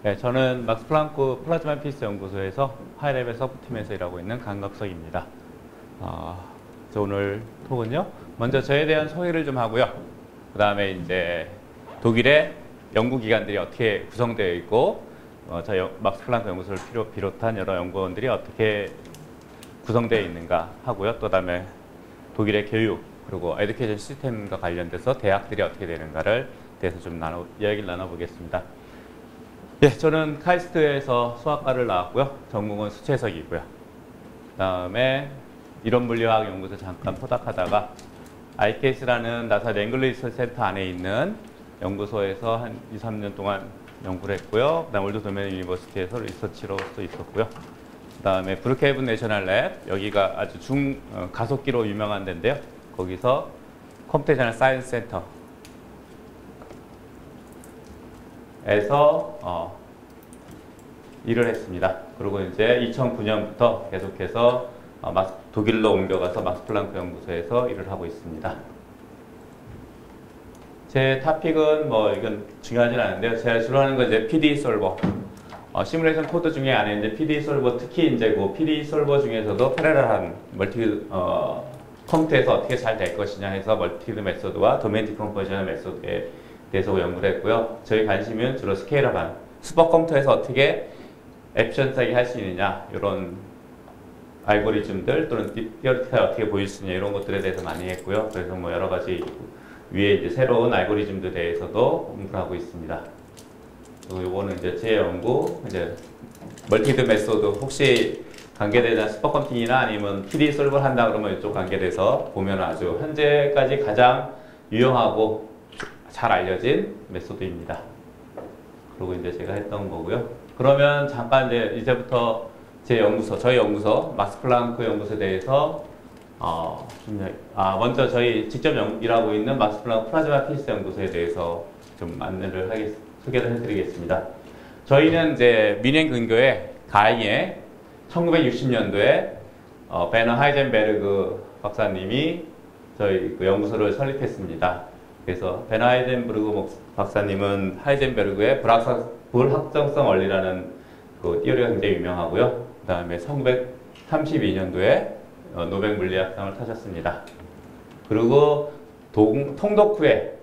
네, 저는 막스 플랑크 플라즈마 피스 연구소에서 하이레벨 서브팀에서 일하고 있는 강각석입니다. 저 오늘 톡은요, 먼저 저에 대한 소개를 좀 하고요. 그 다음에 이제 독일의 연구기관들이 어떻게 구성되어 있고, 저희 막스 플랑크 연구소를 비롯한 여러 연구원들이 어떻게 구성되어 있는가 하고요. 또 다음에 독일의 교육, 그리고 에듀케이션 시스템과 관련돼서 대학들이 어떻게 되는가를 대해서 좀 이야기를 나눠보겠습니다. 예, 저는 카이스트에서 수학과를 나왔고요. 전공은 수체석이고요. 그 다음에 이론물리화학 연구소 잠깐 포닥하다가 IKS라는 나사 랭글리 리서치 센터 안에 있는 연구소에서 한 2, 3년 동안 연구를 했고요. 그 다음 올드 도메인 유니버시티에서 리서치로서 있었고요. 그 다음에 브루크헤이븐 내셔널 랩, 여기가 아주 가속기로 유명한 데인데요. 거기서 컴퓨테이셔널 사이언스 센터 에서 일을 했습니다. 그리고 이제 2009년부터 계속해서 독일로 옮겨가서 막스 플랑크 연구소에서 일을 하고 있습니다. 제 토픽은 이건 중요하진 않은데요. 제가 주로 하는 건 이제 PD 솔버. 시뮬레이션 코드 중에 안에 이제 PD 솔버, 특히 이제 그 PD 솔버 중에서도 패러럴한 컴퓨터에서 어떻게 잘 될 것이냐 해서 멀티드 메소드와 도메인 디컴포지션 메소드에 대해서 연구를 했고요. 저희 관심은 주로 스케일업한 슈퍼컴퓨터에서 어떻게 에피션트하게 할 수 있느냐, 이런 알고리즘들 또는 디어리티컬 어떻게 보일 수 있느냐, 이런 것들에 대해서 많이 했고요. 그래서 여러 가지 위에 이제 새로운 알고리즘들에 대해서도 공부를 하고 있습니다. 그리고 이거는 이제 제 연구, 이제 멀티드 메소드, 혹시 관계되는 슈퍼컴퓨팅이나 아니면 PD 솔버를 한다 그러면 이쪽 관계돼서 보면 아주 현재까지 가장 유용하고 잘 알려진 메소드입니다. 그리고 이제 제가 했던 거고요. 그러면 잠깐 이제부터 제 연구소, 저희 연구소, 막스 플랑크 연구소에 대해서 먼저 저희 직접 일하고 있는 막스 플랑크 플라즈마 피스 연구소에 대해서 좀 소개를 해드리겠습니다. 저희는 이제 뮌헨 근교의 가잉에 1960년도에 베너 하이젠베르그 박사님이 저희 그 연구소를 설립했습니다. 그래서 베너 하이젠베르그 박사님은 하이젠베르그의 불확정성 원리라는 그 띠어리가 굉장히 유명하고요. 그 다음에 1932년도에 노벨 물리학상을 타셨습니다. 그리고 통독후에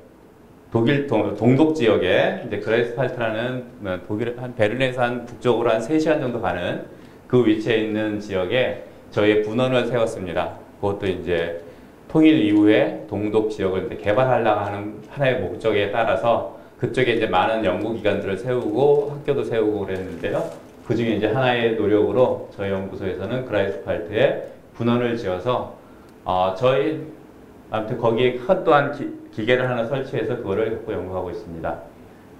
독일 동독 지역에 이제 그라이스팔트라는 독일 한 베를린에서 한 북쪽으로 한 3시간 정도 가는 그 위치에 있는 지역에 저희의 분원을 세웠습니다. 그것도 이제 통일 이후에 동독 지역을 이제 개발하려고 하는 하나의 목적에 따라서 그쪽에 이제 많은 연구기관들을 세우고 학교도 세우고 그랬는데요. 그 중에 이제 하나의 노력으로 저희 연구소에서는 그라이스팔트에 분원을 지어서 아무튼 거기에 큰 또한 기계를 하나 설치해서 그거를 갖고 연구하고 있습니다.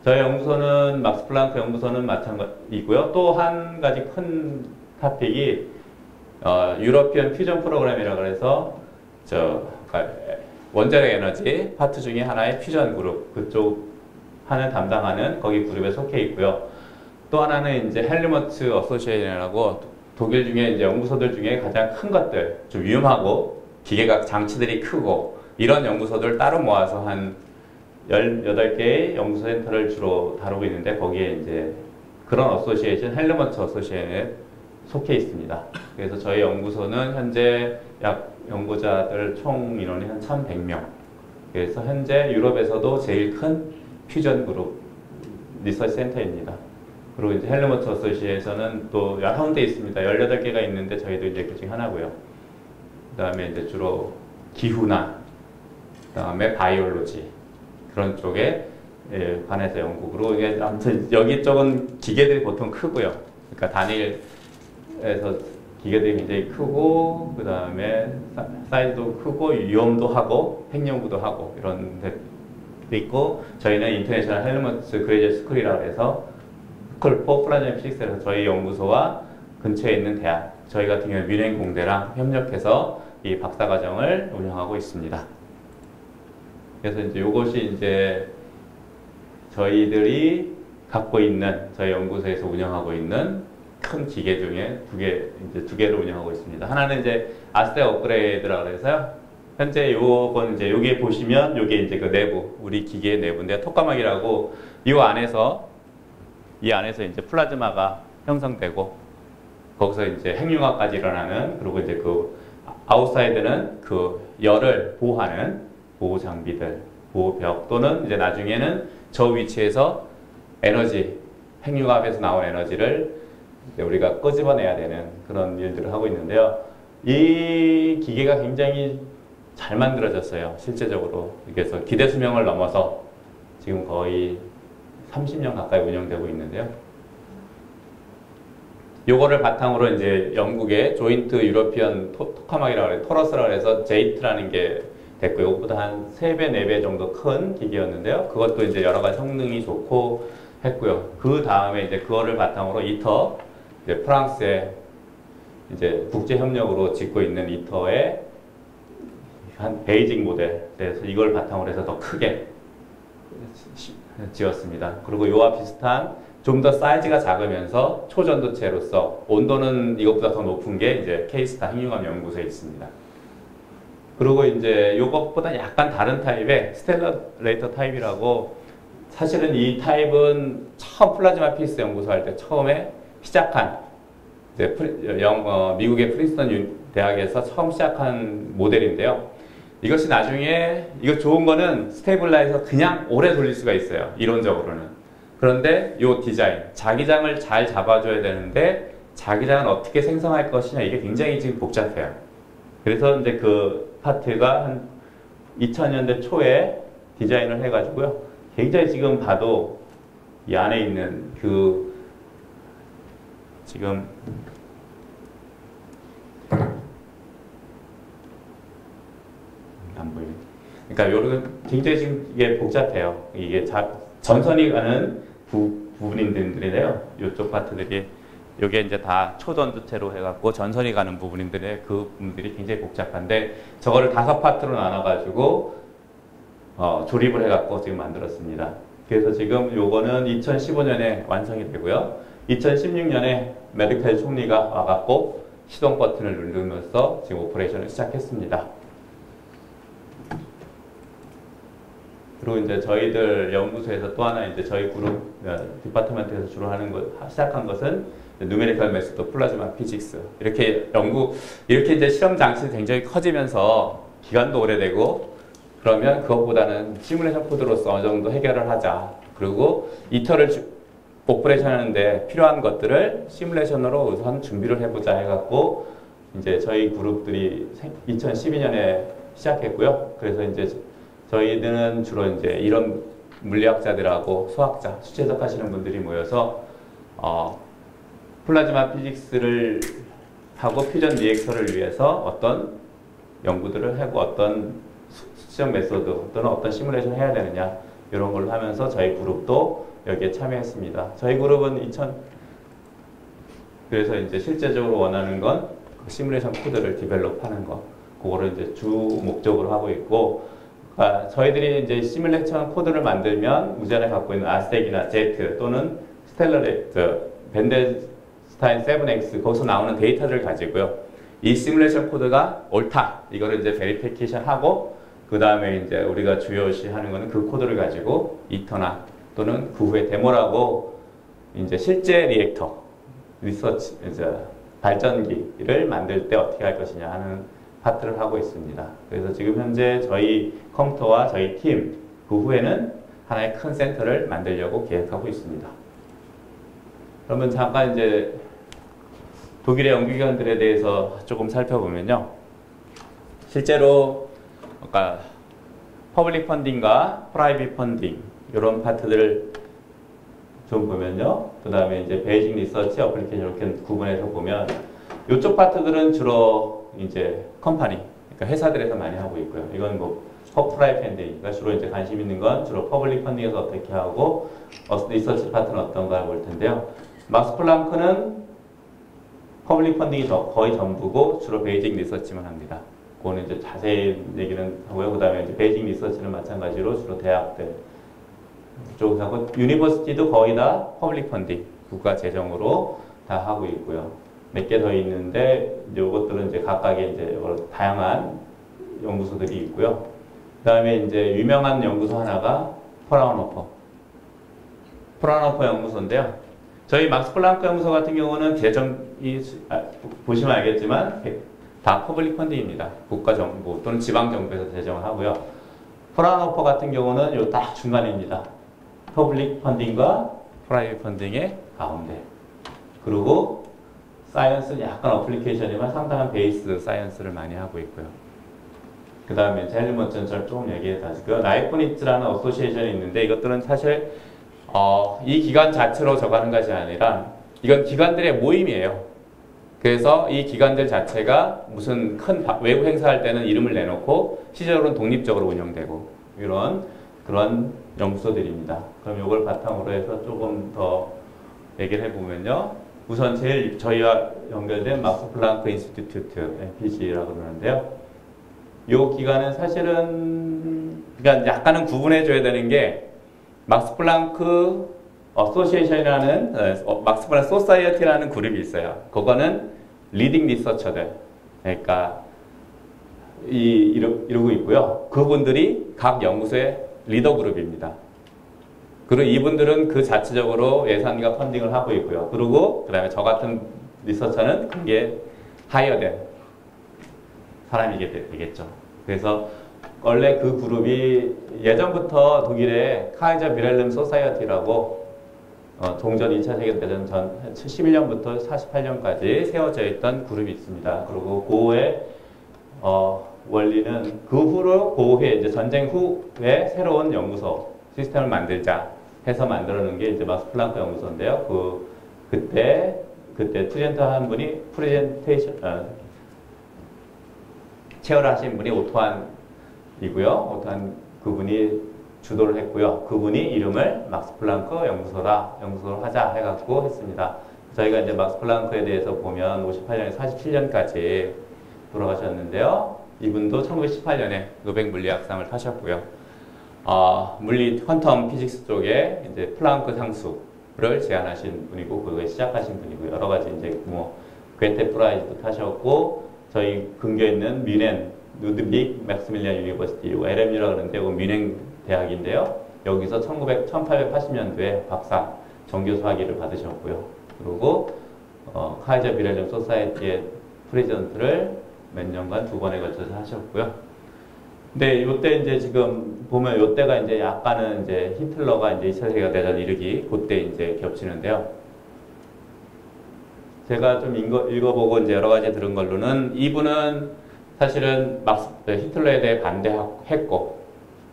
저희 연구소는 막스 플랑크 연구소는 마찬가지이고요. 또 한 가지 큰 토픽이 유러피언 퓨전 프로그램이라고 해서 원자력 에너지 파트 중에 하나의 퓨전 그룹, 그쪽 담당하는 거기 그룹에 속해 있고요. 또 하나는 이제 헬리머츠 어소시에이션이라고 독일 중에 이제 연구소들 중에 가장 큰 것들, 좀 위험하고 기계가 장치들이 크고 이런 연구소들 따로 모아서 한 18개의 연구소 센터를 주로 다루고 있는데 거기에 이제 그런 어소시에이션, 헬리머츠 어소시에이션에 속해 있습니다. 그래서 저희 연구소는 현재 약 연구자들 총 인원이 한 1,100명. 그래서 현재 유럽에서도 제일 큰 퓨전 그룹 리서치 센터입니다. 그리고 이제 헬리머츠 어소시에이션은 또 여러 군데 있습니다. 18개가 있는데 저희도 이제 그 중에 하나고요. 그 다음에 이제 주로 기후나, 그 다음에 바이올로지, 그런 쪽에 관해서 연구. 그리고 이게 아무튼 여기 쪽은 기계들이 보통 크고요. 그러니까 단일에서 기계들이 굉장히 크고, 그 다음에 사이즈도 크고, 위험도 하고, 핵연구도 하고, 이런 데 있고, 저희는 인터내셔널 헬리머츠 그레이저 스쿨이라고 해서 스쿨 포 플라즈마 피직스에서 저희 연구소와 근처에 있는 대학, 저희 같은 경우는 뮌헨 공대랑 협력해서 이 박사과정을 운영하고 있습니다. 그래서 이제 이것이 이제 저희들이 갖고 있는, 저희 연구소에서 운영하고 있는 큰 기계 중에 두 개를 운영하고 있습니다. 하나는 이제 아스테 업그레이드라고 해서요. 현재 요건 이제 여기에 보시면 요게 이제 그 내부, 우리 기계의 내부인데 톡가막이라고 이 안에서 이 안에서 이제 플라즈마가 형성되고 거기서 이제 핵융합까지 일어나는, 그리고 이제 그 아웃사이드는 그 열을 보호하는 보호 장비들, 보호벽, 또는 이제 나중에는 저 위치에서 에너지, 핵융합에서 나온 에너지를 이제 우리가 끄집어내야 되는 그런 일들을 하고 있는데요. 이 기계가 굉장히 잘 만들어졌어요. 실제적으로. 그래서 기대 수명을 넘어서 지금 거의 30년 가까이 운영되고 있는데요. 요거를 바탕으로 이제 영국의 조인트 유러피언 토카막이라고 해서 토러스라고 해서 제이트라는 게 됐고, 이것보다 한 3배, 4배 정도 큰 기계였는데요. 그것도 이제 여러 가지 성능이 좋고 했고요. 그 다음에 이제 그거를 바탕으로 이터, 이제 프랑스의 이제 국제협력으로 짓고 있는 이터의 한 베이징 모델, 그래서 이걸 바탕으로 해서 더 크게 지었습니다. 그리고 이와 비슷한 좀 더 사이즈가 작으면서 초전도체로서 온도는 이것보다 더 높은 게 이제 케이스타 핵융합 연구소에 있습니다. 그리고 이제 이것보다 약간 다른 타입의 스텔러레이터 타입이라고, 사실은 이 타입은 처음 플라즈마 피스 연구소 할 때 처음에 시작한 이제 미국의 프린스턴 대학에서 처음 시작한 모델인데요. 이것이 나중에, 이거 좋은 거는 스테이블라이저 그냥 오래 돌릴 수가 있어요. 이론적으로는. 그런데 이 디자인, 자기장을 잘 잡아줘야 되는데 자기장을 어떻게 생성할 것이냐, 이게 굉장히 지금 복잡해요. 그래서 이제 그 파트가 한 2000년대 초에 디자인을 해가지고요. 굉장히 지금 봐도 이 안에 있는 그 지금 안 보이네. 그러니까 요런 굉장히 지금 이게 복잡해요. 이게 전선이 가는 부분인데요. 이쪽 파트들이, 요게 이제 다 초전도체로 해갖고 전선이 가는 부분인데 그 부분들이 굉장히 복잡한데, 저거를 5파트로 나눠가지고 조립을 해갖고 지금 만들었습니다. 그래서 지금 요거는 2015년에 완성이 되고요. 2016년에 메르켈 총리가 와갖고 시동 버튼을 누르면서 지금 오퍼레이션을 시작했습니다. 그리고 이제 저희들 연구소에서 또 하나 이제 저희 그룹 디파트먼트에서 주로 하는 시작한 것은 누메리컬 메소드 플라즈마 피직스. 이렇게 이렇게 이제 실험 장치가 굉장히 커지면서 기간도 오래되고, 그러면 그것보다는 시뮬레이션 코드로서 어느 정도 해결을 하자. 그리고 이터를 오퍼레이션 하는데 필요한 것들을 시뮬레이션으로 우선 준비를 해보자 해갖고, 이제 저희 그룹들이 2012년에 시작했고요. 그래서 이제 저희들은 주로 이제 이런 물리학자들하고 수학자, 수체적 하시는 분들이 모여서 플라즈마 피직스를 하고 퓨전 리액터를 위해서 어떤 연구들을 하고 어떤 수정 메소드 또는 어떤 시뮬레이션을 해야 되느냐, 이런 걸 하면서 저희 그룹도 여기에 참여했습니다. 저희 그룹은 그래서 이제 실제적으로 원하는 건 그 시뮬레이션 코드를 디벨롭하는 거, 그거를 이제 주 목적으로 하고 있고, 저희들이 이제 시뮬레이션 코드를 만들면 우전에 갖고 있는 아스텍이나 Z 또는 벤데스타인 7X, 거기서 나오는 데이터를 가지고요. 이 시뮬레이션 코드가 옳다, 이거를 이제 베리피케이션 하고, 그 다음에 이제 우리가 주요시 하는 거는 그 코드를 가지고 이터나 또는 그 후에 데모라고 이제 실제 리액터, 리서치, 이제 발전기를 만들 때 어떻게 할 것이냐 하는 파트를 하고 있습니다. 그래서 지금 현재 저희 컴퓨터와 저희 팀, 그 후에는 하나의 큰 센터를 만들려고 계획하고 있습니다. 그러면 잠깐 이제 독일의 연구기관들에 대해서 조금 살펴보면요. 실제로 그러니까 퍼블릭 펀딩과 프라이빗 펀딩, 이런 파트들을 좀 보면요. 그 다음에 이제 베이징 리서치 어플리케이션 이렇게 구분해서 보면, 이쪽 파트들은 주로 이제 컴퍼니, 그러니까 회사들에서 많이 하고 있고요. 이건 뭐 퍼프라이 펀딩, 주로 이제 관심 있는 건 주로 퍼블릭 펀딩에서 어떻게 하고 리서치 파트는 어떤가 볼 텐데요. 막스 플랑크는 퍼블릭 펀딩이 거의 전부고 주로 베이징 리서치만 합니다. 그거는 이제 자세히 얘기는 하고요. 그 다음에 이제 베이징 리서치는 마찬가지로 주로 대학들 쪽에서 하고, 유니버시티도 거의 다 퍼블릭 펀딩, 국가 재정으로 다 하고 있고요. 몇 개 더 있는데, 이제 이것들은 이제 각각의 이제 다양한 연구소들이 있고요. 그 다음에 이제 유명한 연구소 하나가 프라운호퍼 연구소인데요. 저희 막스 플랑크 연구소 같은 경우는 보시면 알겠지만 다 퍼블릭 펀딩입니다. 국가정부 또는 지방정부에서 제정을 하고요. 프라운호퍼 같은 경우는 요 딱 중간입니다. 퍼블릭 펀딩과 프라이빗 펀딩의 가운데. 그리고 사이언스는 약간 어플리케이션이지만 상당한 베이스 사이언스를 많이 하고 있고요. 그 다음에 헬리머츠는 조금 얘기해 다시고요. 라이프니츠라는 어소시에이션이 있는데 이것들은 사실 이 기관 자체로 저가는 것이 아니라 이건 기관들의 모임이에요. 그래서 이 기관들 자체가 무슨 큰 외부 행사할 때는 이름을 내놓고 시절로는 독립적으로 운영되고 그런 연구소들입니다. 그럼 이걸 바탕으로 해서 조금 더 얘기를 해보면요. 우선 제일 저희와 연결된 막스 플랑크 인스티튜트 MPG라고 그러는데요. 이 기관은 사실은 그러니까 약간은 구분해줘야 되는 게 막스 플랑크 어소시에이션이라는 막스 플랑크 소사이어티라는 그룹이 있어요. 그거는 리딩 리서처들 그러니까 이루고 있고요. 그분들이 각 연구소의 리더 그룹입니다. 그리고 이분들은 그 자체적으로 예산과 펀딩을 하고 있고요. 그리고 그 다음에 저 같은 리서처는 그게 하이어된 사람이게 되겠죠. 그래서 원래 그 그룹이 예전부터 독일의 카이저 비렐름 소사이어티라고 동전 2차 세계대전 전 11년부터 48년까지 세워져 있던 그룹이 있습니다. 그리고 고의 원리는 그 후로 고후에 이제 전쟁 후에 새로운 연구소 시스템을 만들자 해서 만들어놓은 게 이제 막스 플랑크 연구소인데요. 그때 프레젠터 한 분이 체어를 하신 분이 오토한이고요. 오토한 그분이 주도를 했고요. 그분이 이름을 막스 플랑크 연구소로 하자 해갖고 했습니다. 저희가 이제 막스 플랑크에 대해서 보면 58년에 47년까지 돌아가셨는데요. 이분도 1918년에 노벨 물리학상을 타셨고요. 퀀텀 피직스 쪽에 이제 플랑크 상수를 제안하신 분이고, 그걸 시작하신 분이고, 여러 가지 이제 괴테 프라이즈도 타셨고, 저희 근교에 있는 뮌헨 누드빅 맥스밀리안 유니버시티, LMU라고 그러는데, 이거 뮌헨 대학인데요. 여기서 1880년도에 박사 정교수 학위를 받으셨고요. 그리고 카이저 비렐름 소사이어티의 프레지던트를 몇 년간 2번에 걸쳐서 하셨고요. 근데 요때 이제 지금 보면 요때가 이제 약간은 이제 히틀러가 이제 2차 세계대전 이르기 그때 이제 겹치는데요. 제가 좀 읽어보고 이제 여러 가지 들은 걸로는 이분은 사실은 히틀러에 대해 반대했고,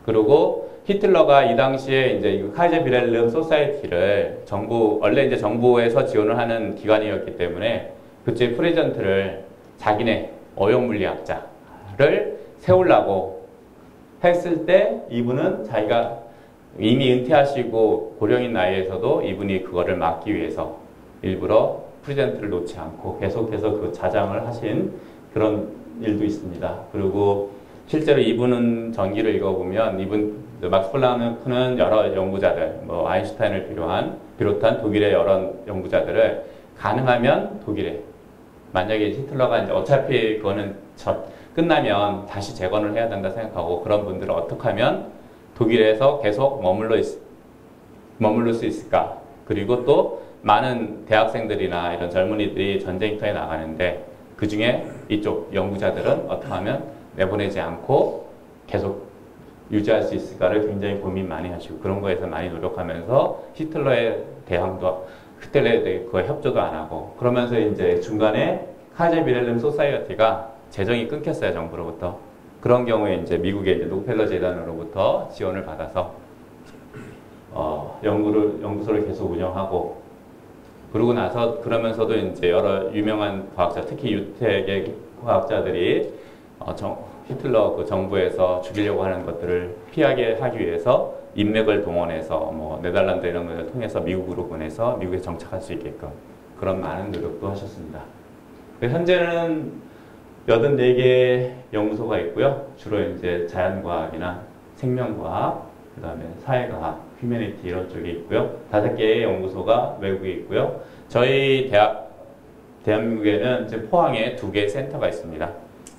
그리고 히틀러가 이 당시에 이제 카이저 비렐름 소사이어티를 원래 이제 정부에서 지원을 하는 기관이었기 때문에 그때 프레젠트를 자기네 어용물리학자를 세우려고 했을 때 이분은 자기가 이미 은퇴하시고 고령인 나이에서도 이분이 그거를 막기 위해서 일부러 프레젠트를 놓지 않고 계속해서 그 자장을 하신 그런 일도 있습니다. 그리고 실제로 이분은 전기를 읽어보면 막스 플랑크는 여러 연구자들, 아인슈타인을 비롯한 독일의 여러 연구자들을 가능하면 독일에, 만약에 히틀러가 이제 어차피 그거는 끝나면 다시 재건을 해야 된다 생각하고, 그런 분들은 어떻게 하면 독일에서 계속 머물러 수 있을까? 그리고 또 많은 대학생들이나 이런 젊은이들이 전쟁터에 나가는데 그 중에 이쪽 연구자들은 어떻게 하면 내보내지 않고 계속 유지할 수 있을까를 굉장히 고민 많이 하시고, 그런 거에서 많이 노력하면서 히틀러에 대해 그 협조도 안 하고, 그러면서 이제 중간에 카이저 비렐름 소사이어티가 재정이 끊겼어요, 정부로부터. 그런 경우에 이제 미국의 이제 록펠러 재단으로부터 지원을 받아서 연구소를 계속 운영하고, 그러고 나서 그러면서도 이제 여러 유명한 과학자, 특히 유태계 과학자들이 히틀러 그 정부에서 죽이려고 하는 것들을 피하게 하기 위해서 인맥을 동원해서 네덜란드 이런 것을 통해서 미국으로 보내서 미국에 정착할 수 있게끔 그런 많은 노력도 하셨습니다. 현재는 84개 연구소가 있고요. 주로 이제 자연과학이나 생명과학, 그 다음에 사회과학, 휴머니티 이런 쪽에 있고요. 5개의 연구소가 외국에 있고요. 저희 대한민국에는 이제 포항에 2개의 센터가 있습니다.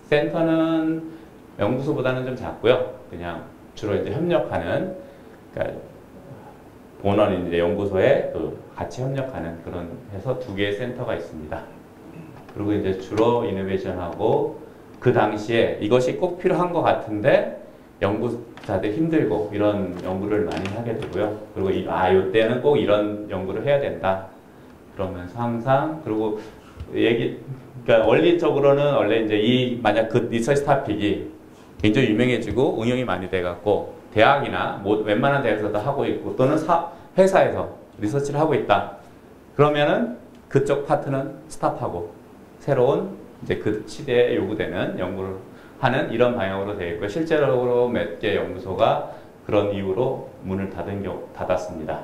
센터는 연구소보다는 좀 작고요. 그냥 주로 이제 협력하는, 그러니까 본원 이제 연구소에 또 같이 협력하는 그런 해서 두 개의 센터가 있습니다. 그리고 이제 주로 이노베이션하고 그 당시에 이것이 꼭 필요한 것 같은데 연구자들 힘들고 이런 연구를 많이 하게 되고요. 그리고 이때는 꼭 이런 연구를 해야 된다. 그러면서 항상 그리고 그러니까 원리적으로는 원래 이제 만약 그 리서치 토픽이 굉장히 유명해지고 응용이 많이 돼갖고 대학이나 웬만한 대학에서도 하고 있고 또는 회사에서 리서치를 하고 있다. 그러면은 그쪽 파트는 스탑하고 새로운 이제 그 시대에 요구되는 연구를 하는 이런 방향으로 되어 있고요. 실제로 몇 개 연구소가 그런 이유로 문을 닫았습니다.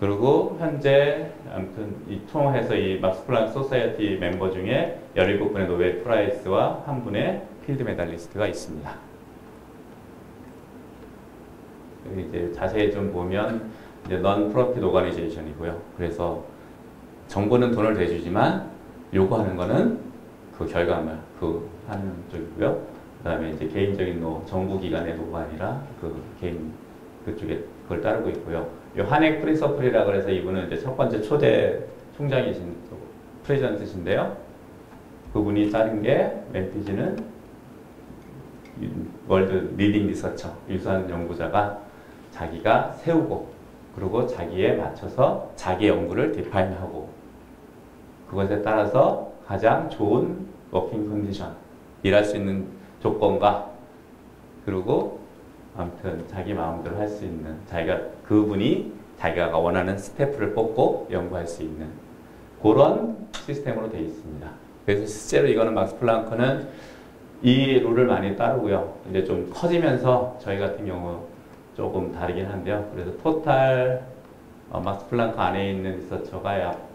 그리고 현재 아무튼 통해서 이 막스 플랑크 소사이어티 멤버 중에 17분의 노벨 프라이스와 1분의 필드 메달리스트가 있습니다. 여기 이제 자세히 좀 보면 이제 non profit organization이고요. 그래서 정부는 돈을 대주지만 요구하는 거는 그 결과물 하는 쪽이고요. 그다음에 이제 개인적인 정부 기관의 노가 아니라 그 개인 그쪽에 그걸 따르고 있고요. 요 한액 프린서플이라 그래서 이분은 이제 첫 번째 초대 총장이신 프레지던트신데요. 그분이 따른 게 멘티지는 월드 리딩 리서처 유수한 연구자가 자기가 세우고 그리고 자기에 맞춰서 자기 연구를 디파인하고 그것에 따라서 가장 좋은 워킹 컨디션 일할 수 있는 조건과 그리고 아무튼 자기 마음대로 할 수 있는 그분이 자기가 원하는 스태프를 뽑고 연구할 수 있는 그런 시스템으로 되어 있습니다. 그래서 실제로 이거는 막스 플랑크는 이 룰을 많이 따르고요. 이제 좀 커지면서 저희 같은 경우 조금 다르긴 한데요. 그래서 토탈 막스 플랑크 안에 있는 리서처가 약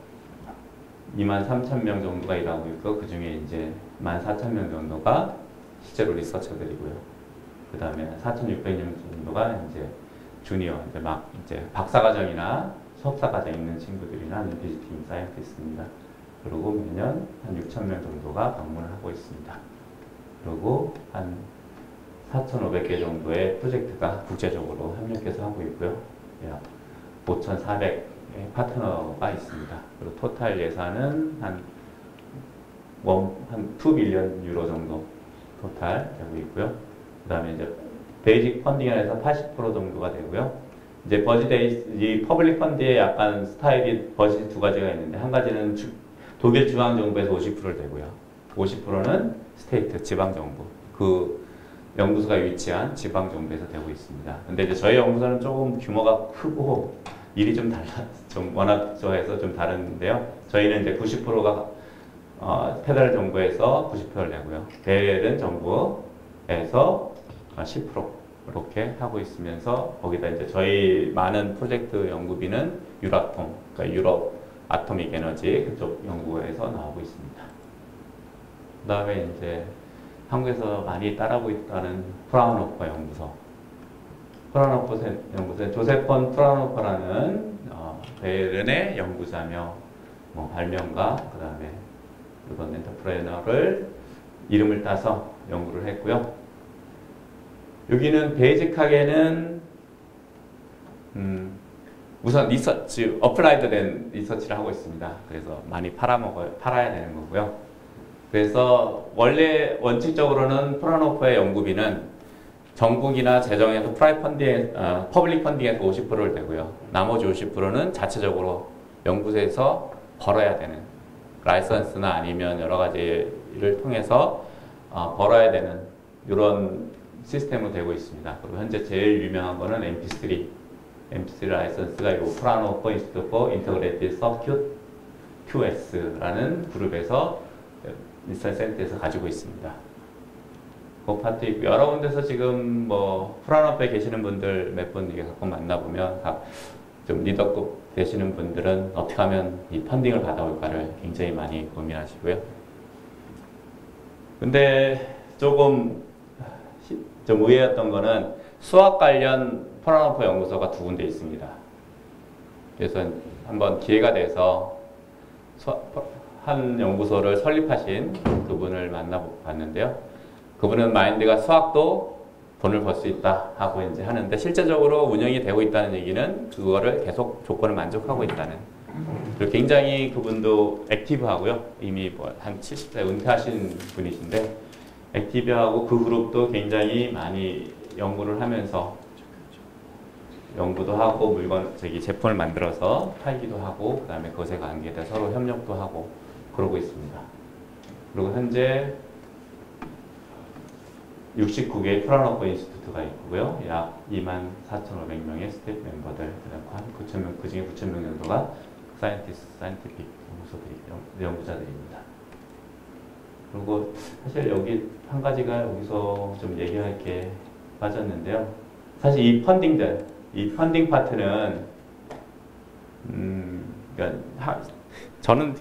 23,000명 정도가 일하고 있고 그 중에 이제 14,000명 정도가 실제로 리서처들이고요. 그 다음에 4,600명 정도가 이제 주니어, 이제 박사과정이나 석사과정 있는 친구들이나 비지팅 사이언티스트입니다. 그리고 매년 한 6,000명 정도가 방문을 하고 있습니다. 그리고 한 4,500개 정도의 프로젝트가 국제적으로 협력해서 하고 있고요. 약 5,400의 파트너가 있습니다. 그리고 토탈 예산은 한 2 빌리언 유로 정도 토탈 되고 있고요. 그 다음에 이제 베이직 펀딩에서 80% 정도가 되고요. 이제 이 퍼블릭 펀드의 약간 스타일이 버짓이 두 가지가 있는데 한 가지는 독일 중앙정부에서 50%를 되고요. 50%는 스테이트, 지방정부. 그 연구소가 위치한 지방정부에서 되고 있습니다. 근데 이제 저희 연구소는 조금 규모가 크고 일이 좀 워낙 저에서 좀 다른데요. 저희는 이제 90%가 페더럴 정부에서 90%를 내고요. 벨은 정부에서 10% 이렇게 하고 있으면서 거기다 이제 저희 많은 프로젝트 연구비는 유라톰, 그러니까 유럽 아토믹 에너지 그쪽 연구에서 나오고 있습니다. 그 다음에 이제 한국에서 많이 따라하고 있다는 프라운호퍼 연구소. 프라운호퍼 연구소는 조셉 폰 프라운호퍼라는 베른의 연구자며 발명가, 그 다음에 이번 엔터프레너를 이름을 따서 연구를 했고요. 여기는 베이직하게는 우선 리서치, 어플라이드 된 리서치를 하고 있습니다. 그래서 많이 팔아야 되는 거고요. 그래서 원래 원칙적으로는 프라운호퍼의 연구비는 정부기나 재정에서 퍼블릭 펀딩에서 50%를 내고요. 나머지 50%는 자체적으로 연구소에서 벌어야 되는 라이선스나 아니면 여러 가지를 통해서 벌어야 되는 이런 시스템으로 되고 있습니다. 그리고 현재 제일 유명한 거는 MP3 라이선스가 이 프라운호퍼 인스티튜트 포 인터그레이티드 서큐트 QS라는 그룹에서 리서치 센터에서 가지고 있습니다. 그 파트 있고 여러 군데서 지금 프라운호퍼에 계시는 분들 몇 분 가끔 만나보면 좀 리더급 되시는 분들은 어떻게 하면 이 펀딩을 받아올까를 굉장히 많이 고민하시고요. 근데 좀 의외였던 거는 수학 관련 프라운호퍼 연구소가 2군데 있습니다. 그래서 한번 기회가 돼서 한 연구소를 설립하신 그분을 만나봤는데요. 그분은 마인드가 수학도 돈을 벌 수 있다 하고 이제 하는데 실제적으로 운영이 되고 있다는 얘기는 그거를 계속 조건을 만족하고 있다는. 그리고 굉장히 그분도 액티브하고요. 이미 뭐 한 70세 은퇴하신 분이신데 액티브하고 그 그룹도 굉장히 많이 연구를 하면서 연구도 하고 제품을 만들어서 팔기도 하고 그다음에 그것에 관계돼 서로 협력도 하고 그러고 있습니다. 그리고 현재 69개의 프라노코 인스티튜트가 있고요. 약 24,500명의 스태프 멤버들, 그다음 9,000명, 그 중에 9,000명 정도가 사이언티픽 연구자들입니다. 그리고 사실 여기 한 가지가 여기서 좀 얘기할 게 빠졌는데요. 사실 이 펀딩 파트는 그러니까 저는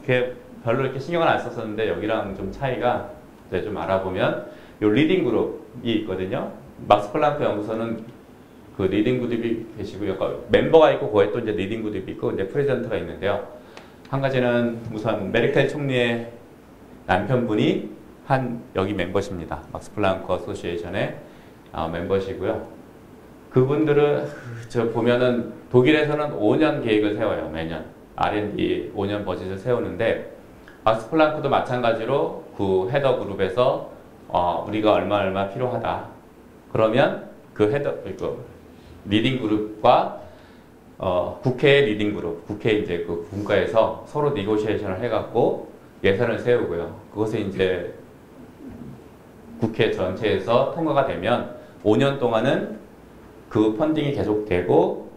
별로 이렇게 신경을 안 썼었는데 여기랑 좀 차이가 이제 좀 알아보면 요 리딩 그룹이 있거든요. 막스 플랑크 연구소는 그 리딩 그룹이 계시고 멤버가 있고 거기에 또 이제 리딩 그룹이 있고 이제 프레젠터가 있는데요. 한 가지는 우선 메르켈 총리의 남편분이 여기 멤버십니다. 막스 플랑크 어소시에이션의 멤버시고요. 그분들은 저 보면은 독일에서는 5년 계획을 세워요. 매년 R&D 5년 버짓을 세우는데 막스 플랑크도 마찬가지로 그 헤더 그룹에서 우리가 얼마 필요하다. 그러면 그 리딩 그룹과 국회 리딩 그룹, 국회 이제 그 분과에서 서로 니고시에이션을 해갖고 예산을 세우고요. 그것이 이제 국회 전체에서 통과가 되면 5년 동안은 그 펀딩이 계속되고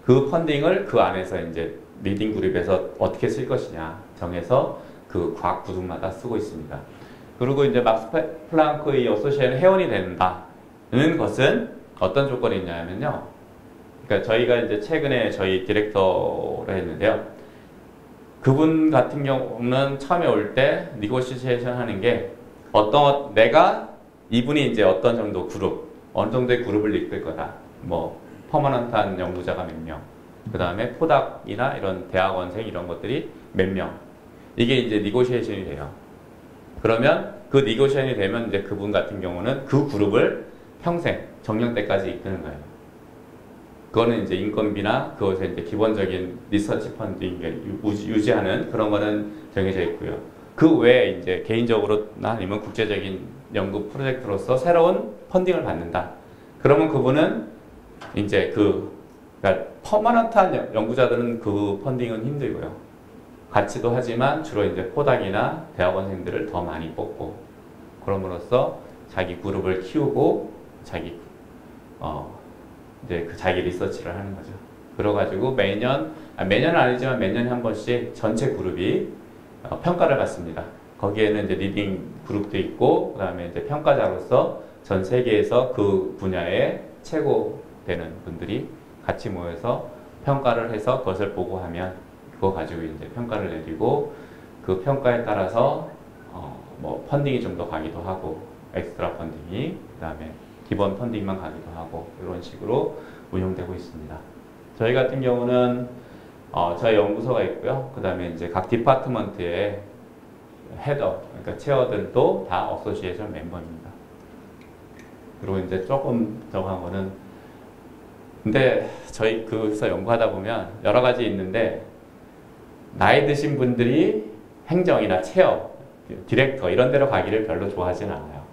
그 펀딩을 그 안에서 이제 리딩 그룹에서 어떻게 쓸 것이냐 정해서 그 과학 부분마다 쓰고 있습니다. 그리고 이제 막스 플랑크의 어소시에이션 회원이 된다는 것은 어떤 조건이 있냐면요. 그러니까 저희가 이제 최근에 저희 디렉터를 했는데요. 그분 같은 경우는 처음에 올 때 니고시에이션 하는 게 이분이 이제 어떤 정도 어느 정도의 그룹을 이끌 거다. 뭐 퍼머넌트한 연구자가 몇 명, 그 다음에 포닥이나 이런 대학원생 이런 것들이 몇 명. 이게 이제 니고시에이션이 돼요. 그러면 그 니고시에이션이 되면 이제 그분 같은 경우는 그 그룹을 평생 정년 때까지 이끄는 거예요. 그거는 이제 인건비나 그것에 이제 기본적인 리서치 펀딩 유지하는 그런 거는 정해져 있고요. 그 외에 이제 개인적으로나 아니면 국제적인 연구 프로젝트로서 새로운 펀딩을 받는다. 그러면 그분은 이제 그러니까 퍼머넌트한 연구자들은 그 펀딩은 힘들고요. 같이도 하지만 주로 이제 포닥이나 대학원생들을 더 많이 뽑고 그럼으로써 자기 그룹을 키우고 이제 자기 리서치를 하는 거죠. 그래가지고 매년은 아니지만 몇 년에 한 번씩 전체 그룹이 평가를 받습니다. 거기에는 이제 리딩 그룹도 있고, 그 다음에 이제 평가자로서 전 세계에서 그 분야에 최고 되는 분들이 같이 모여서 평가를 해서 그것을 보고하면 그거 가지고 이제 평가를 내리고 그 평가에 따라서 뭐 펀딩이 좀 더 가기도 하고 엑스트라 펀딩이 그 다음에 기본 펀딩만 가기도 하고 이런 식으로 운영되고 있습니다. 저희 같은 경우는 저희 연구소가 있고요. 그 다음에 이제 각 디파트먼트의 헤더, 그러니까 체어들도 다 어소시에이션 멤버입니다. 그리고 이제 조금 정한 거는 근데 저희 그래서 연구하다 보면 여러 가지 있는데 나이 드신 분들이 행정이나 체어, 디렉터 이런 데로 가기를 별로 좋아하진 않아요.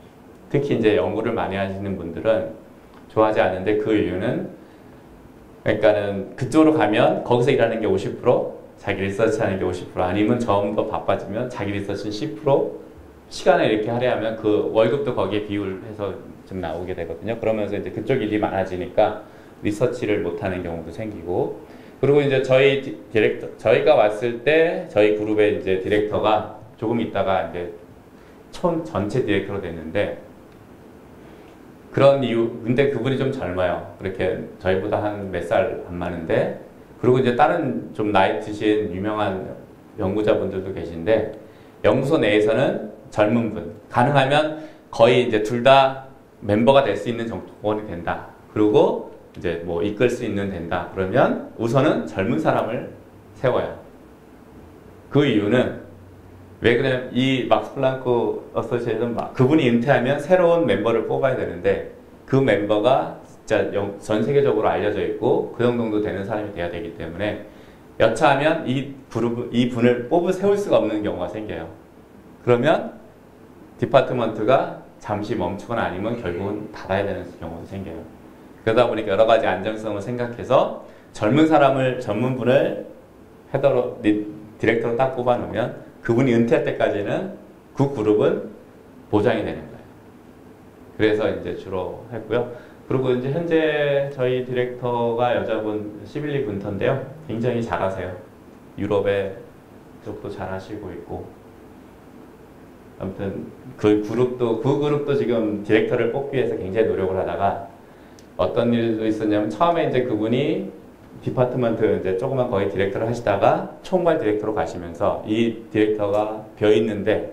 특히 이제 연구를 많이 하시는 분들은 좋아하지 않는데 그 이유는 그러니까는 그쪽으로 가면 거기서 일하는 게 50%, 자기 리서치 하는 게 50%, 아니면 좀 더 바빠지면 자기 리서치는 10%, 시간을 이렇게 할애하면 그 월급도 거기에 비율해서 좀 나오게 되거든요. 그러면서 이제 그쪽 일이 많아지니까 리서치를 못하는 경우도 생기고, 그리고 이제 저희가 왔을 때 저희 그룹의 이제 디렉터가 조금 있다가 이제 전체 디렉터로 됐는데, 그런 이유, 근데 그분이 좀 젊어요. 그렇게 저희보다 한 몇 살 안 많은데, 그리고 이제 다른 좀 나이 드신 유명한 연구자분들도 계신데, 연구소 내에서는 젊은 분, 가능하면 거의 이제 둘 다 멤버가 될 수 있는 조건이 된다. 그리고 이제 뭐 이끌 수 있는 된다. 그러면 우선은 젊은 사람을 세워요. 그 이유는 왜 그러냐면 이 막스 플랑크 어소시에이션 그분이 은퇴하면 새로운 멤버를 뽑아야 되는데 그 멤버가 진짜 전 세계적으로 알려져 있고 그 정도 되는 사람이 돼야 되기 때문에 여차하면 이 분을 세울 수가 없는 경우가 생겨요. 그러면 디파트먼트가 잠시 멈추거나 아니면 결국은 닫아야 되는 경우가 생겨요. 그러다 보니까 여러 가지 안정성을 생각해서 전문 분을 헤더로 디렉터로 딱 뽑아놓으면 그분이 은퇴할 때까지는 그 그룹은 보장이 되는 거예요. 그래서 이제 주로 했고요. 그리고 이제 현재 저희 디렉터가 여자분 시빌리 군터인데요. 굉장히 잘하세요. 유럽에 쪽도 잘하시고 있고. 아무튼 그 그룹도 지금 디렉터를 뽑기 위해서 굉장히 노력을 하다가 어떤 일도 있었냐면 처음에 이제 그분이 디파트먼트 이제 조그만 거기 디렉터를 하시다가 총괄 디렉터로 가시면서 이 디렉터가 비어 있는데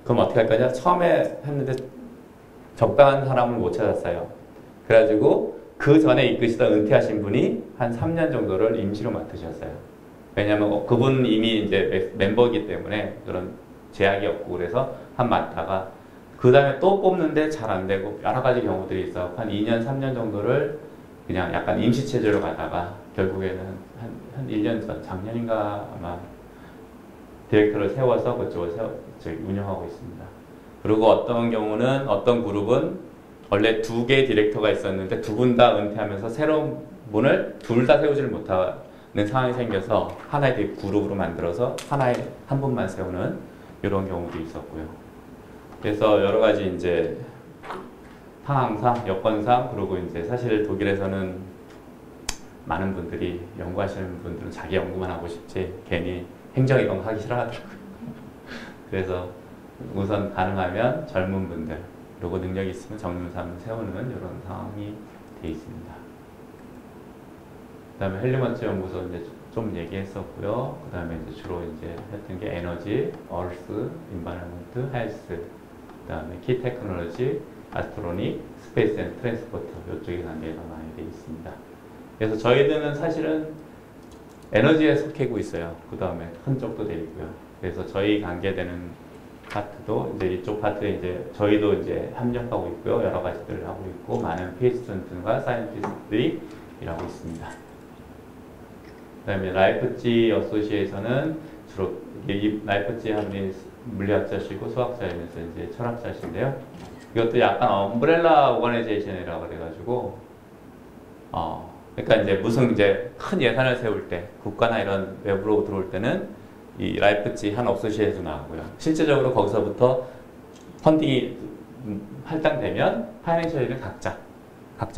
그럼 어떻게 할 거냐? 처음에 했는데 적당한 사람을 못 찾았어요. 그래가지고 그 전에 이끄시던 은퇴하신 분이 한 3년 정도를 임시로 맡으셨어요. 왜냐하면 그분 이미 이제 멤버이기 때문에 그런 제약이 없고 그래서 맡다가 그 다음에 또 뽑는데 잘 안 되고 여러 가지 경우들이 있어 한 2년, 3년 정도를 그냥 약간 임시 체제로 가다가 결국에는 한 1년 전, 작년인가 아마 디렉터를 세워서 그쪽을 운영하고 있습니다. 그리고 어떤 경우는 어떤 그룹은 원래 2개의 디렉터가 있었는데 두 분 다 은퇴하면서 새로운 분을 둘 다 세우지를 못하는 상황이 생겨서 하나의 그룹으로 만들어서 한 분만 세우는 이런 경우도 있었고요. 그래서 여러 가지 이제 상황상, 여건상, 그리고 이제 사실 독일에서는 많은 분들이 연구하시는 분들은 자기 연구만 하고 싶지 괜히 행정 이런 거 하기 싫어하더라고요. 그래서 우선 가능하면 젊은 분들 그리고 능력이 있으면 정림사를 세우는 이런 상황이 돼 있습니다. 그 다음에 헬리먼트 연구소 이제 좀 얘기했었고요. 그 다음에 이제 주로 이제 했던 게 에너지, 얼스, 인바이러먼트, 헬스, 그 다음에 키 테크놀로지, 아스트로닉, 스페이스 앤 트랜스포트 이쪽에 관계가 많이 되어 있습니다. 그래서 저희들은 사실은 에너지에 속해고 있어요. 그 다음에 큰 쪽도 되어 있고요. 그래서 저희 관계되는 파트도 이제 이쪽 파트에 이제 저희도 이제 협력하고 있고요. 여러 가지들을 하고 있고 많은 PhD들과 사이언티스트들이 일하고 있습니다. 그 다음에 라이프치 어소시에이션은 주로 이 라이프치 하면 물리학자시고 수학자이면서 이제 철학자신데요. 이것도 약간 엄브렐라 오거나이제이션이라고 그래가지고 그러니까 이제 무슨 이제 큰 예산을 세울 때 국가나 이런 외부로 들어올 때는 이 라이프치 한 어소시에이션에서 나오고요. 실제적으로 거기서부터 펀딩이 할당되면 파이낸셜리를 각자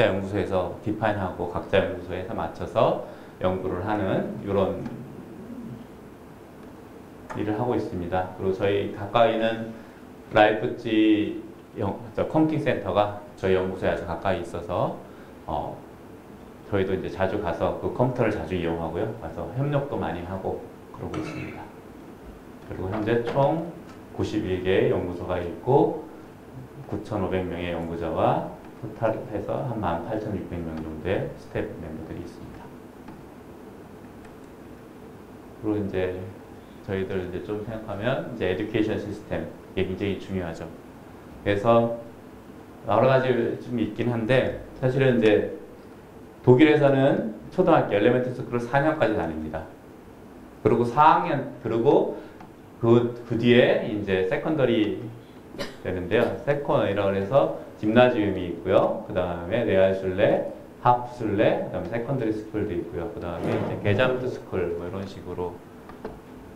연구소에서 디파인하고 각자 연구소에서 맞춰서 연구를 하는 이런 일을 하고 있습니다. 그리고 저희 가까이는 라이프치 컴퓨팅 센터가 저희 연구소에 아주 가까이 있어서 저희도 이제 자주 가서 그 컴퓨터를 자주 이용하고요. 가서 협력도 많이 하고 그러고 있습니다. 그리고 현재 총 91개의 연구소가 있고 9,500명의 연구자와 토탈해서 한 18,600명 정도의 스태프 멤버들이 있습니다. 그리고 이제 저희들 이제 좀 생각하면 이제 에듀케이션 시스템 이게 굉장히 중요하죠. 그래서 여러 가지 좀 있긴 한데 사실은 이제 독일에서는 초등학교 엘레멘트 스쿨을 4년까지 다닙니다. 그리고 4학년 그리고 그 뒤에 이제 세컨더리 되는데요. 세컨이라고 해서 짐나지움이 있고요. 그 다음에 레알슐레, 하프슐레, 그 다음에 세컨더리 스쿨도 있고요. 그 다음에 이제 게잠트 스쿨 뭐 이런 식으로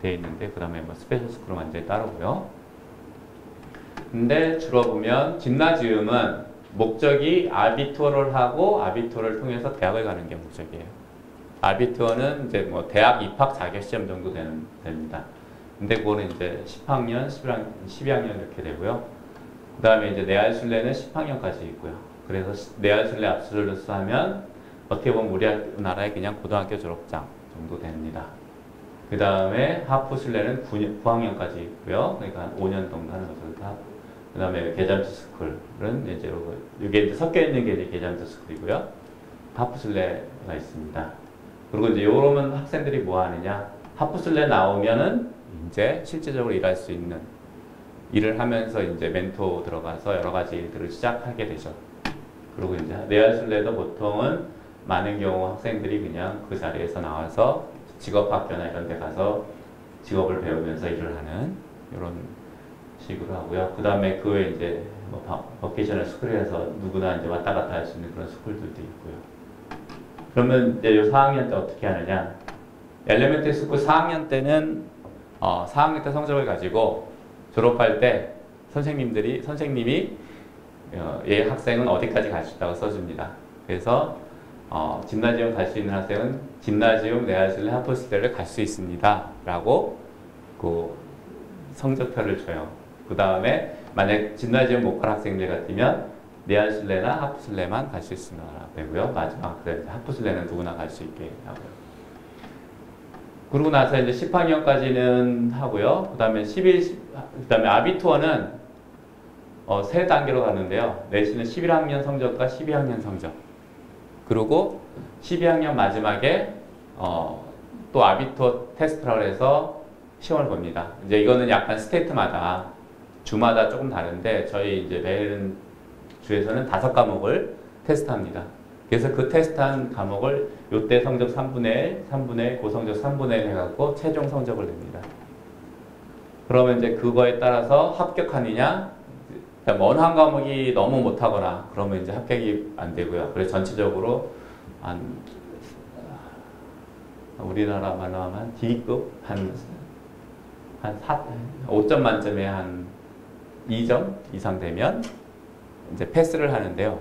돼 있는데 그 다음에 뭐 스페셜 스쿨은 완전히 따로고요. 근데 주로 보면 짐나지움은 목적이 아비투어를 하고 아비투어를 통해서 대학을 가는 게 목적이에요. 아비투어는 이제 뭐 대학 입학 자격시험 정도 됩니다. 근데 그거는 이제 10학년, 12학년 이렇게 되고요. 그 다음에 이제 레알슐레는 10학년까지 있고요. 그래서 레알슐레 압솔루스 하면 어떻게 보면 우리나라의 그냥 고등학교 졸업장 정도 됩니다. 그 다음에 하프슐레는 9학년까지 있고요. 그러니까 5년 정도 하는 거죠. 그 다음에 게잠트 스쿨은 이제 이게 이제 섞여 있는 게 이제 게잠트 스쿨이고요. 하프슐레가 있습니다. 그리고 이제 요러면 학생들이 뭐 하느냐? 하프슐레 나오면은 이제 실제적으로 일할 수 있는 일을 하면서 이제 멘토 들어가서 여러 가지 일들을 시작하게 되죠. 그리고 이제 내야술래도 보통은 많은 경우 학생들이 그냥 그 자리에서 나와서 직업학교나 이런 데 가서 직업을 배우면서 일을 하는 이런 식으로 하고요. 그 다음에 그 외에 이제 뭐 버케이셔널 스쿨에서 누구나 이제 왔다 갔다 할 수 있는 그런 스쿨들도 있고요. 그러면 이제 요 4학년 때 어떻게 하느냐? 엘레멘터리 스쿨 4학년 때는 4학년 때 성적을 가지고 졸업할 때 선생님이 얘 학생은 어디까지 갈 수 있다고 써줍니다. 그래서 짐나지움 갈 수 있는 학생은 짐나지움, 내야술래, 하프술래를 갈 수 있습니다. 라고 그 성적표를 줘요. 그 다음에 만약 짐나지움 못 갈 학생들 같으면 내야술래나 하프술래만 갈 수 있으면 되고요. 마지막 하프술래는 누구나 갈 수 있게 하고요. 그러고 나서 이제 10학년까지는 하고요. 그 다음에 아비투어는 세 단계로 가는데요. 내신은 11학년 성적과 12학년 성적. 그리고 12학년 마지막에 또 아비투어 테스트라고 해서 시험을 봅니다. 이제 이거는 약간 스테이트마다 주마다 조금 다른데 저희 이제 메일은 주에서는 5과목을 테스트합니다. 그래서 그 테스트한 과목을 요때 성적 3분의 1, 3분의 1, 고성적 3분의 1 해갖고 최종 성적을 냅니다. 그러면 이제 그거에 따라서 합격하느냐, 원 한 과목이 너무 못하거나 그러면 이제 합격이 안 되고요. 그래서 전체적으로 우리나라만 하면 D급 한 5점 만점에 한 2점 이상 되면 이제 패스를 하는데요.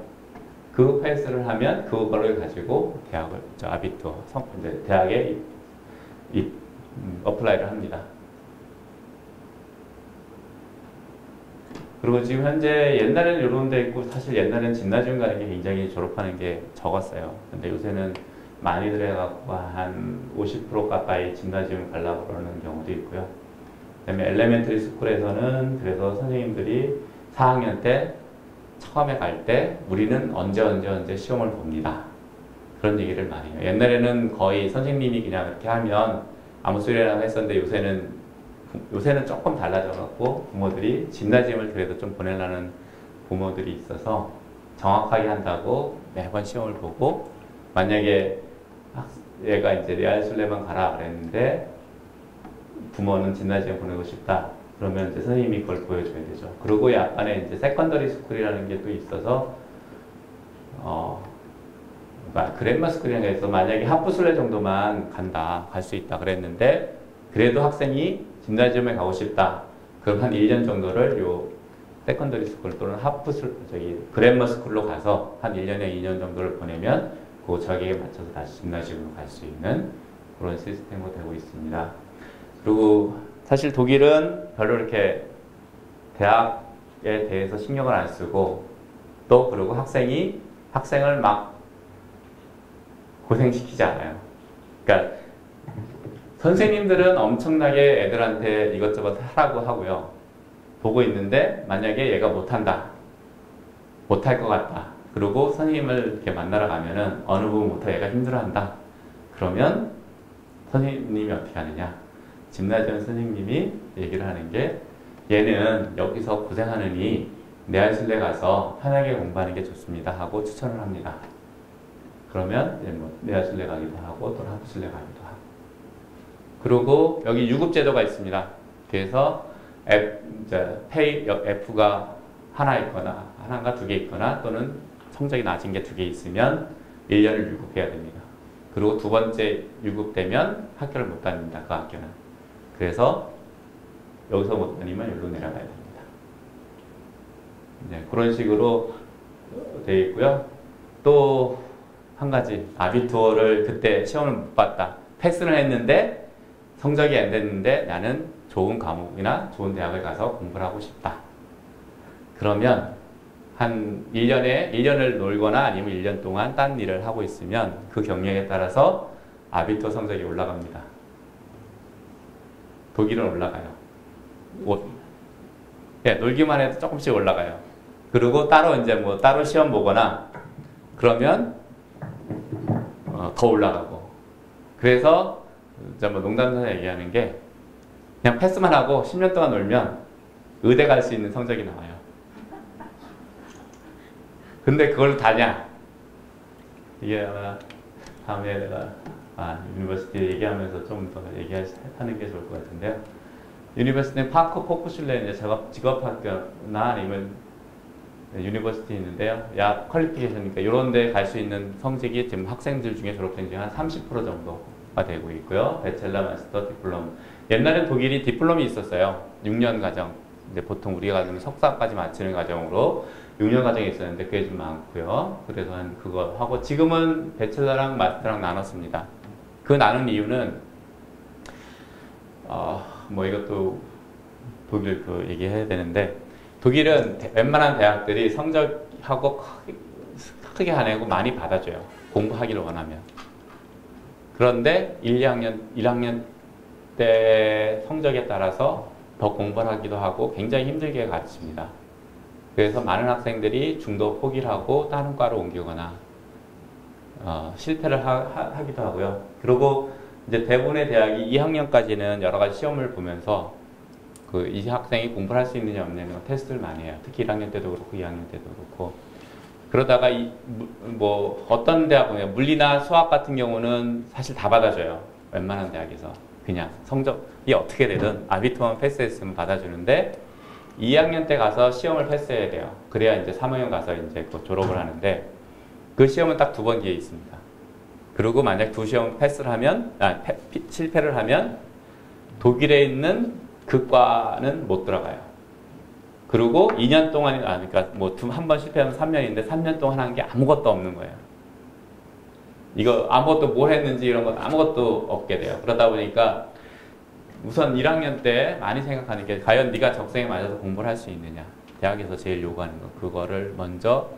그 패스를 하면 그거를 가지고 아비투어 이제 대학에 어플라이를 합니다. 그리고 지금 현재 옛날에는 이런 데 있고 사실 옛날에는 짐나지움 가는 게 굉장히 졸업하는 게 적었어요. 근데 요새는 많이들 해갖고 한 50% 가까이 짐나지움 가려고 그러는 경우도 있고요. 그다음에 엘레멘터리 스쿨에서는 그래서 선생님들이 4학년 때 처음에 갈 때 우리는 언제 시험을 봅니다. 그런 얘기를 많이 해요. 옛날에는 거의 선생님이 그냥 이렇게 하면 아무 소리나 했었는데 요새는 조금 달라져갖고 부모들이 짐나지움을 그래도 좀 보내려는 부모들이 있어서 정확하게 한다고 매번 시험을 보고 만약에 얘가 이제 내야술래만 가라 그랬는데 부모는 짐나지움 보내고 싶다. 그러면 이제 선생님이 그걸 보여줘야 되죠. 그리고 약간의 이제 세컨더리 스쿨이라는 게 또 있어서, 그랜마 스쿨이라는 게 있어서 만약에 하프술래 정도만 갈 수 있다 그랬는데, 그래도 학생이 짐나지움에 가고 싶다. 그럼 한 1년 정도를 요 세컨더리 스쿨 또는 그랜마 스쿨로 가서 한 1년에 2년 정도를 보내면 그 자기에 맞춰서 다시 짐나지움으로 갈 수 있는 그런 시스템으로 되고 있습니다. 그리고 사실 독일은 별로 이렇게 대학에 대해서 신경을 안 쓰고 또 그리고 학생을 막 고생시키지 않아요. 그러니까 선생님들은 엄청나게 애들한테 이것저것 하라고 하고요. 보고 있는데 만약에 얘가 못한다. 못할 것 같다. 그리고 선생님을 이렇게 만나러 가면은 어느 부분부터 얘가 힘들어한다. 그러면 선생님이 어떻게 하느냐. 짐나지움 선생님이 얘기를 하는 게 얘는 여기서 고생하느니 내야술래 가서 편하게 공부하는 게 좋습니다 하고 추천을 합니다. 그러면 내야술래 가기도 하고 또는 하프술래 가기도 하고 그리고 여기 유급제도가 있습니다. 그래서 F가 하나 있거나 하나가 2개 있거나 또는 성적이 낮은 게 2개 있으면 1년을 유급해야 됩니다. 그리고 두 번째 유급되면 학교를 못 다닙니다. 그 학교는. 그래서 여기서 못 다니면 여기로 내려가야 됩니다. 네, 그런 식으로 되어 있고요. 또 한 가지 아비투어를 그때 시험을 못 봤다. 패스를 했는데 성적이 안 됐는데 나는 좋은 과목이나 좋은 대학을 가서 공부를 하고 싶다. 그러면 한 1년을 놀거나 아니면 1년 동안 딴 일을 하고 있으면 그 경력에 따라서 아비투어 성적이 올라갑니다. 독일은 올라가요. 놀기만 해도 조금씩 올라가요. 그리고 따로 시험 보거나 그러면 더 올라가고. 그래서 농담삼아 얘기하는 게 그냥 패스만 하고 10년 동안 놀면 의대 갈 수 있는 성적이 나와요. 근데 그걸 다냐? 이게 아마 다음에 내가 유니버시티 얘기하면서 좀 더 얘기하는 게 좋을 것 같은데요. 유니버시티는 파커 코쿠슐레 이제 직업학교나 아니면 유니버시티 있는데요. 약 퀄리피케이션이니까 이런 데 갈 수 있는 성적이 지금 학생들 중에 졸업생 중에 한 30% 정도가 되고 있고요. 배첼러, 마스터, 디플롬. 옛날엔 독일이 디플롬이 있었어요. 6년 과정. 근데 보통 우리가 가면 석사까지 마치는 과정으로 6년 과정이 있었는데 그게 좀 많고요. 그래서 한 그거 하고 지금은 배첼러랑 마스터랑 나눴습니다. 그 나눈 이유는 뭐 이것도 독일 그 얘기해야 되는데 독일은 웬만한 대학들이 성적하고 크게 안 하고 많이 받아줘요. 공부하기를 원하면. 그런데 1학년 때 성적에 따라서 더 공부를 하기도 하고 굉장히 힘들게 가르칩니다. 그래서 많은 학생들이 중도 포기를 하고 다른 과로 옮기거나 실패를 하기도 하고요. 그리고 이제 대부분의 대학이 2학년까지는 여러 가지 시험을 보면서 이 학생이 공부를 할 수 있느냐 없느냐 테스트를 많이 해요. 특히 1학년 때도 그렇고 2학년 때도 그렇고. 그러다가 뭐 어떤 대학 보면 물리나 수학 같은 경우는 사실 다 받아줘요. 웬만한 대학에서 그냥 성적이 어떻게 되든 아비투어만 패스했으면 받아주는데 2학년 때 가서 시험을 패스해야 돼요. 그래야 이제 3학년 가서 이제 졸업을 하는데 그 시험은 딱 2번 기회 있습니다. 그리고 만약 두 시험 패스를 하면 실패를 하면 독일에 있는 그 과는 못 들어가요. 그리고 2년 동안 그러니까 뭐 한 번 실패하면 3년인데 3년 동안 한 게 아무것도 없는 거예요. 이거 아무것도 뭘 했는지 이런 건 아무것도 없게 돼요. 그러다 보니까 우선 1학년 때 많이 생각하는 게 과연 네가 적성에 맞아서 공부를 할 수 있느냐. 대학에서 제일 요구하는 거. 그거를 먼저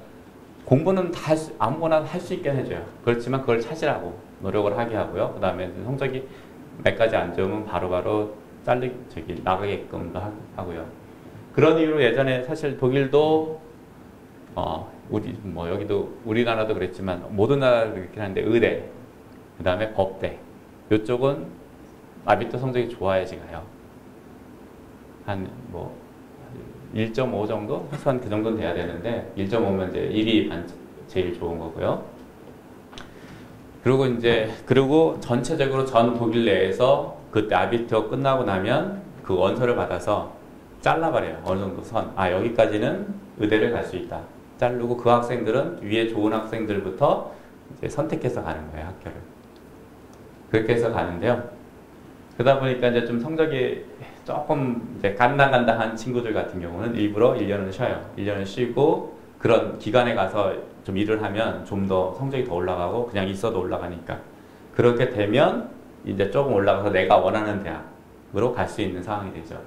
공부는 다 아무거나 할 수 있게 해줘요. 그렇지만 그걸 찾으라고 노력을 하게 하고요. 그 다음에 성적이 몇 가지 안 좋으면 바로바로 나가게끔도 하고요. 그런 이유로 예전에 사실 독일도 여기도 우리나라도 그랬지만 모든 나라도 그렇긴 한데 의대, 그 다음에 법대 이쪽은 아비투어 성적이 좋아야지 가요. 한 1.5 정도? 최소한 그 정도는 돼야 되는데 1.5면 이제 1이 제일 좋은 거고요. 그리고 전체적으로 전 독일 내에서 그때 아비투어 끝나고 나면 그 원서를 받아서 잘라버려요. 어느 정도 선. 여기까지는 의대를 갈 수 있다. 자르고 그 학생들은 위에 좋은 학생들부터 이제 선택해서 가는 거예요, 학교를. 그렇게 해서 가는데요. 그러다 보니까 이제 좀 성적이 조금 이제 간당간당한 친구들 같은 경우는 일부러 1년을 쉬어요. 1년을 쉬고 그런 기간에 가서 좀 일을 하면 좀 더 성적이 더 올라가고 그냥 있어도 올라가니까. 그렇게 되면 이제 조금 올라가서 내가 원하는 대학으로 갈 수 있는 상황이 되죠.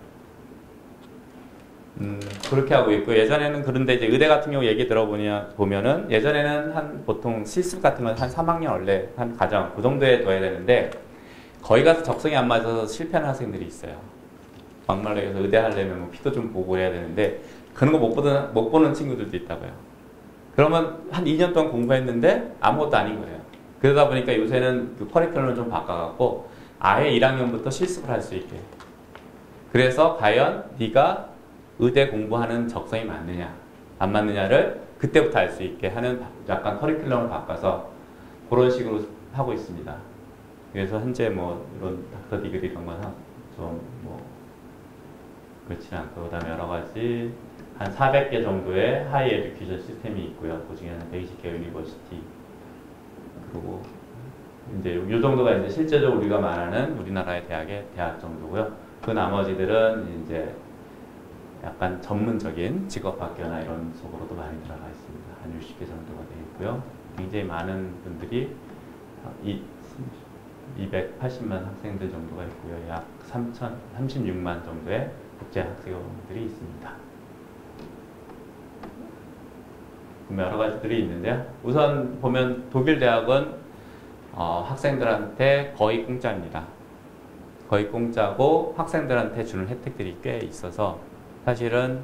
그렇게 하고 있고 예전에는 그런데 이제 의대 같은 경우 얘기 들어보면은 예전에는 보통 실습 같은 건 한 3학년 원래 한 과정 그 정도에 둬야 되는데 거기 가서 적성이 안 맞아서 실패하는 학생들이 있어요. 막말로 해서 의대 하려면 피도 좀 보고 해야 되는데 그런 거 못 보는 친구들도 있다고요. 그러면 한 2년 동안 공부했는데 아무것도 아닌 거예요. 그러다 보니까 요새는 그 커리큘럼을 좀 바꿔갖고 아예 1학년부터 실습을 할 수 있게. 그래서 과연 네가 의대 공부하는 적성이 맞느냐 안 맞느냐를 그때부터 알 수 있게 하는 약간 커리큘럼을 바꿔서 그런 식으로 하고 있습니다. 그래서 현재 이런 닥터 디그리 이런 거는 좀 그렇지 않고 그다음에 여러 가지 한 400개 정도의 하이 에듀케이션 시스템이 있고요. 그 중에는 120개 유니버시티 그리고 이제 이 정도가 이제 실제적으로 우리가 말하는 우리나라의 대학 정도고요. 그 나머지들은 이제 약간 전문적인 직업학교나 이런 속으로도 많이 들어가 있습니다. 한 60개 정도가 되어 있고요. 굉장히 많은 분들이 280만 학생들 정도가 있고요. 약 36만 정도의 국제 학생들이 있습니다. 여러 가지들이 있는데요. 우선 보면 독일 대학은 학생들한테 거의 공짜입니다. 거의 공짜고 학생들한테 주는 혜택들이 꽤 있어서 사실은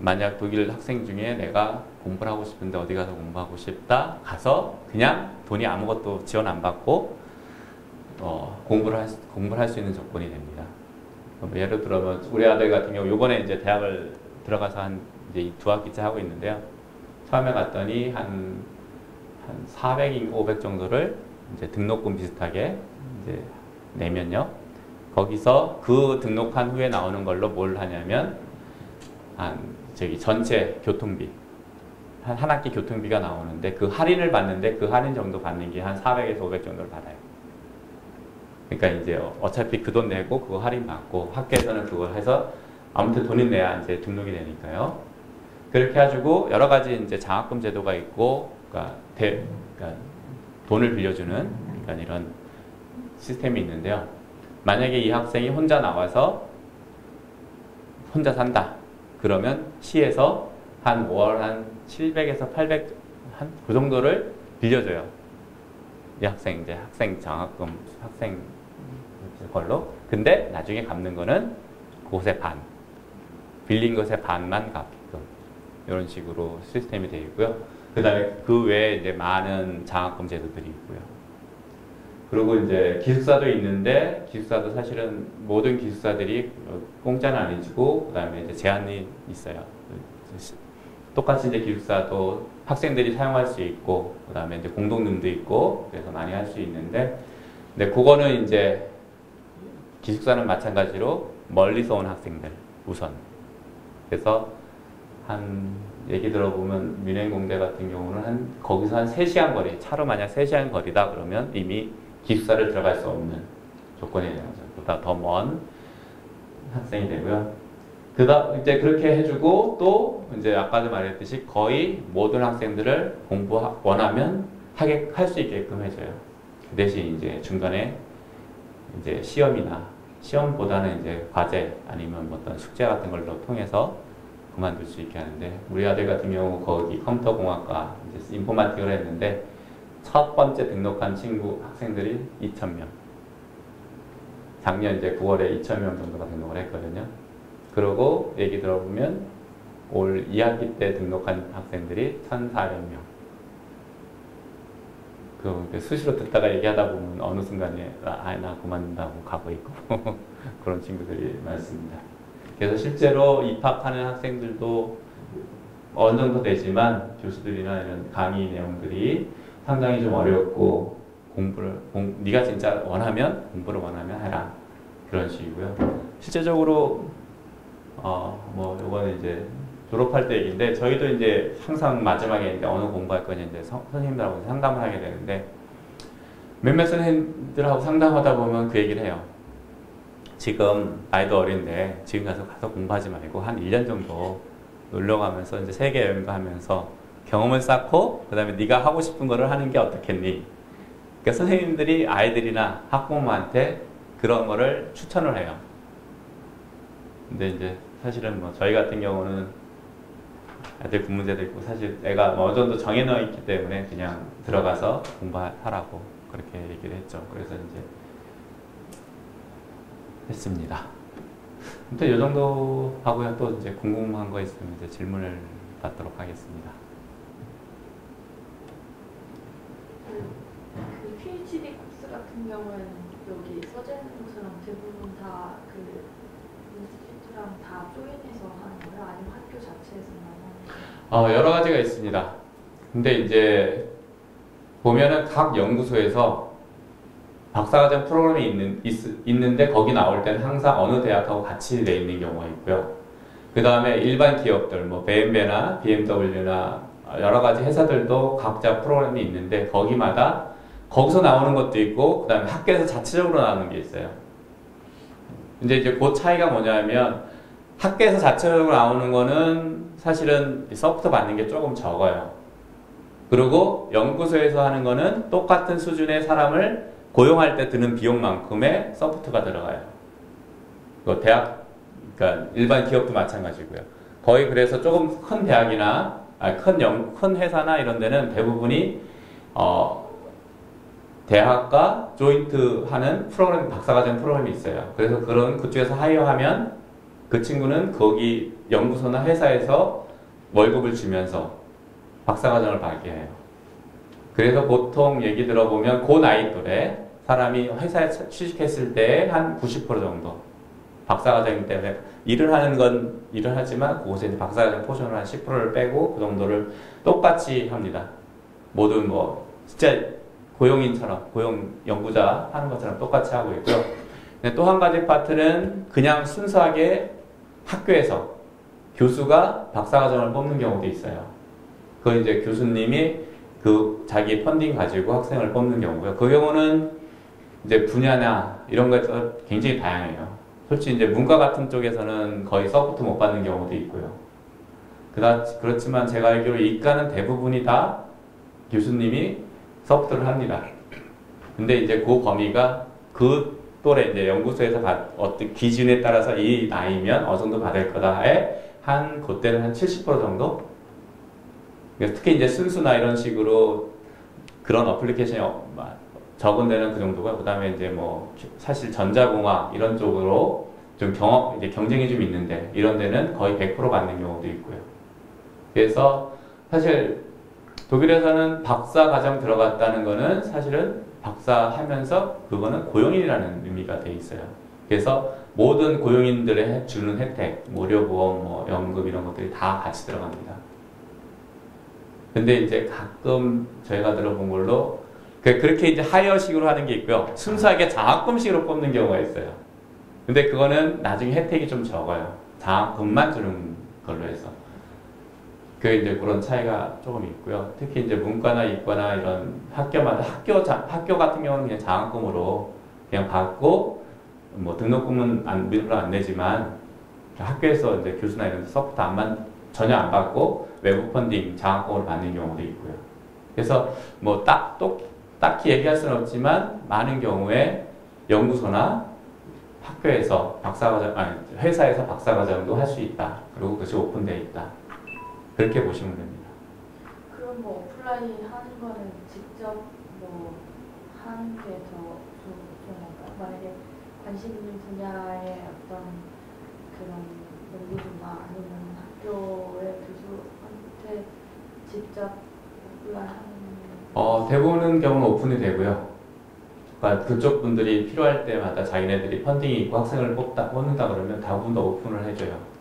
만약 독일 학생 중에 내가 공부를 하고 싶은데 어디 가서 공부하고 싶다 가서 그냥 돈이 아무것도 지원 안 받고 공부를 할 수 있는 조건이 됩니다. 예를 들면 우리 아들 같은 경우 요번에 이제 대학을 들어가서 한 이제 2학기째 하고 있는데요. 처음에 갔더니 한 400인 500 정도를 이제 등록금 비슷하게 이제 내면요. 거기서 그 등록한 후에 나오는 걸로 뭘 하냐면 전체 교통비 한 학기 교통비가 나오는데 그 할인을 받는데 그 할인 정도 받는 게 한 400에서 500 정도를 받아요. 그러니까 이제 어차피 그 돈 내고 그거 할인 받고 학교에서는 그걸 해서 아무튼 돈이 내야 이제 등록이 되니까요. 그렇게 해가지고 여러 가지 이제 장학금 제도가 있고, 그러니까 돈을 빌려주는 그러니까 이런 시스템이 있는데요. 만약에 이 학생이 혼자 나와서 혼자 산다. 그러면 시에서 한 월 한 700에서 800 한 그 정도를 빌려줘요. 이 학생 이제 학생 장학금 학생 걸로. 근데 나중에 갚는 거는 그것의 반. 빌린 것의 반만 갚게끔 이런 식으로 시스템이 되어 있고요. 그다음에 그 외에 이제 많은 장학금 제도들이 있고요. 그리고 이제 기숙사도 있는데 기숙사도 사실은 모든 기숙사들이 공짜는 아니고 그다음에 이제 제한이 있어요. 똑같이 이제 기숙사도 학생들이 사용할 수 있고 그다음에 이제 공동룸도 있고 그래서 많이 할 수 있는데 근데 그거는 이제 기숙사는 마찬가지로 멀리서 온 학생들 우선 그래서 한 얘기 들어보면 민행공대 같은 경우는 거기서 한 3시간 거리 차로 만약 3시간 거리다 그러면 이미 기숙사를 들어갈 수 없는 조건이 되는 거죠. 보다 더 먼 학생이 되고요. 이제 그렇게 해주고 또 이제 아까도 말했듯이 거의 모든 학생들을 원하면 할 수 있게끔 해줘요. 그 대신 이제 중간에 이제 시험보다는 이제 과제 아니면 어떤 숙제 같은 걸로 통해서 그만둘 수 있게 하는데 우리 아들 같은 경우 거기 컴퓨터공학과 이제 인포마틱을 했는데 첫 번째 등록한 학생들이 2,000명. 작년 이제 9월에 2,000명 정도가 등록을 했거든요. 그러고 얘기 들어보면 올 2학기 때 등록한 학생들이 1,400명. 그 수시로 듣다가 얘기하다 보면 어느 순간에 나 그만둔다고 가고 있고 그런 친구들이 많습니다. 그래서 실제로 입학하는 학생들도 어느 정도 되지만 교수들이나 이런 강의 내용들이 상당히 좀 어렵고 네가 진짜 공부를 원하면 해라 그런 식이고요. 실제적으로 뭐 요거는 이제 졸업할 때 얘기인데 저희도 이제 항상 마지막에 이제 어느 공부할 거냐 이제 선생님들하고 상담을 하게 되는데 몇몇 선생님들하고 상담하다 보면 그 얘기를 해요. 지금 나이도 어린데 지금 가서 공부하지 말고 한 1년 정도 놀러 가면서 이제 세계 여행도 하면서 경험을 쌓고 그 다음에 네가 하고 싶은 거를 하는 게 어떻겠니? 그러니까 선생님들이 아이들이나 학부모한테 그런 거를 추천을 해요. 근데 이제 사실은 뭐 저희 같은 경우는 애들 군문제도 있고 사실 애가 어느 정도 정해놓여 있기 때문에 그냥 들어가서 공부하라고 그렇게 얘기를 했죠. 그래서 이제 했습니다. 아무튼 이 정도 하고요. 또 이제 궁금한 거 있으면 이제 질문을 받도록 하겠습니다. 그 PhD 코스 같은 경우에는 여기 서재 있는 곳이랑 대부분 다 그 인스티튜트랑 다 조인해서 하는 거예요? 아니면 학교 자체에서만 하는 거예요? 여러 가지가 있습니다. 근데 이제 보면은 각 연구소에서 박사과정 프로그램이 있는데 거기 나올 때는 항상 어느 대학하고 같이 돼 있는 경우가 있고요. 그 다음에 일반 기업들, 뭐 BMW나 BMW나 여러 가지 회사들도 각자 프로그램이 있는데 거기서 나오는 것도 있고 그 다음에 학교에서 자체적으로 나오는 게 있어요. 이제 그 차이가 뭐냐면 학교에서 자체적으로 나오는 거는 사실은 서포트 받는 게 조금 적어요. 그리고 연구소에서 하는 거는 똑같은 수준의 사람을 고용할 때 드는 비용만큼의 서포트가 들어가요. 그러니까 일반 기업도 마찬가지고요. 거의 그래서 조금 큰 대학이나 큰 회사나 이런 데는 대부분이 대학과 조인트 하는 프로그램, 박사과정 프로그램이 있어요. 그래서 그쪽에서 하이어하면 그 친구는 거기 연구소나 회사에서 월급을 주면서 박사과정을 받게 해요. 그래서 보통 얘기 들어보면 그 나이 또래 사람이 회사에 취직했을 때 한 90% 정도 박사과정이기 때문에 일을 하는 건 일을 하지만 그곳에 이제 박사과정 포션을 한 10%를 빼고 그 정도를 똑같이 합니다. 모든 뭐 진짜 고용인처럼 고용 연구자 하는 것처럼 똑같이 하고 있고요. 또 한 가지 파트는 그냥 순수하게 학교에서 교수가 박사과정을 뽑는 경우도 있어요. 그건 이제 교수님이 그 자기 펀딩 가지고 학생을 뽑는 경우고요. 그 경우는 이제 분야나 이런 것에서 굉장히 다양해요. 솔직히 이제 문과 같은 쪽에서는 거의 서포트 못 받는 경우도 있고요. 그렇지만 제가 알기로 이과는 대부분이 다 교수님이 서포트를 합니다. 근데 이제 그 범위가 그 또래 이제 연구소에서 어떤 기준에 따라서 이 나이면 어느 정도 받을 거다에 한 그때는 한 70% 정도. 그러니까 특히 이제 순수나 이런 식으로 그런 어플리케이션이 적은 데는 그 정도고요. 그다음에 이제 뭐 사실 전자공학 이런 쪽으로 좀 이제 경쟁이 좀 있는데 이런 데는 거의 100% 받는 경우도 있고요. 그래서 사실 독일에서는 박사 과정 들어갔다는 거는 사실은 박사 하면서 그거는 고용인이라는 의미가 돼 있어요. 그래서 모든 고용인들의 주는 혜택, 의료보험, 뭐 연금 이런 것들이 다 같이 들어갑니다. 근데 이제 가끔 저희가 들어본 걸로 그렇게 이제 하이어식으로 하는 게 있고요. 순수하게 장학금식으로 뽑는 경우가 있어요. 근데 그거는 나중에 혜택이 좀 적어요. 장학금만 주는 걸로 해서. 그 이제 그런 차이가 조금 있고요. 특히 이제 문과나 이과나 이런 학교마다 학교 같은 경우는 그냥 장학금으로 그냥 받고 뭐 등록금은 물론 안 내지만 학교에서 이제 교수나 이런 서포트 전혀 안 받고 외부 펀딩 장학금으로 받는 경우도 있고요. 그래서 뭐 딱히 얘기할 수는 없지만 많은 경우에 연구소나 학교에서 회사에서 박사과정도 할 수 있다. 그리고 그것이 오픈되어 있다. 그렇게 보시면 됩니다. 그럼 뭐 어플라이 하는 거는 직접 뭐 하는 게 더 좋은가요? 만약에 관심 있는 분야의 어떤 그런 연구나 아니면 학교의 교수한테 직접 어플라이 하는 대부분은 경우는 오픈이 되고요. 그러니까 그쪽 분들이 필요할 때마다 자기네들이 펀딩이 있고 학생을 뽑는다 그러면 대부분 다 오픈을 해줘요.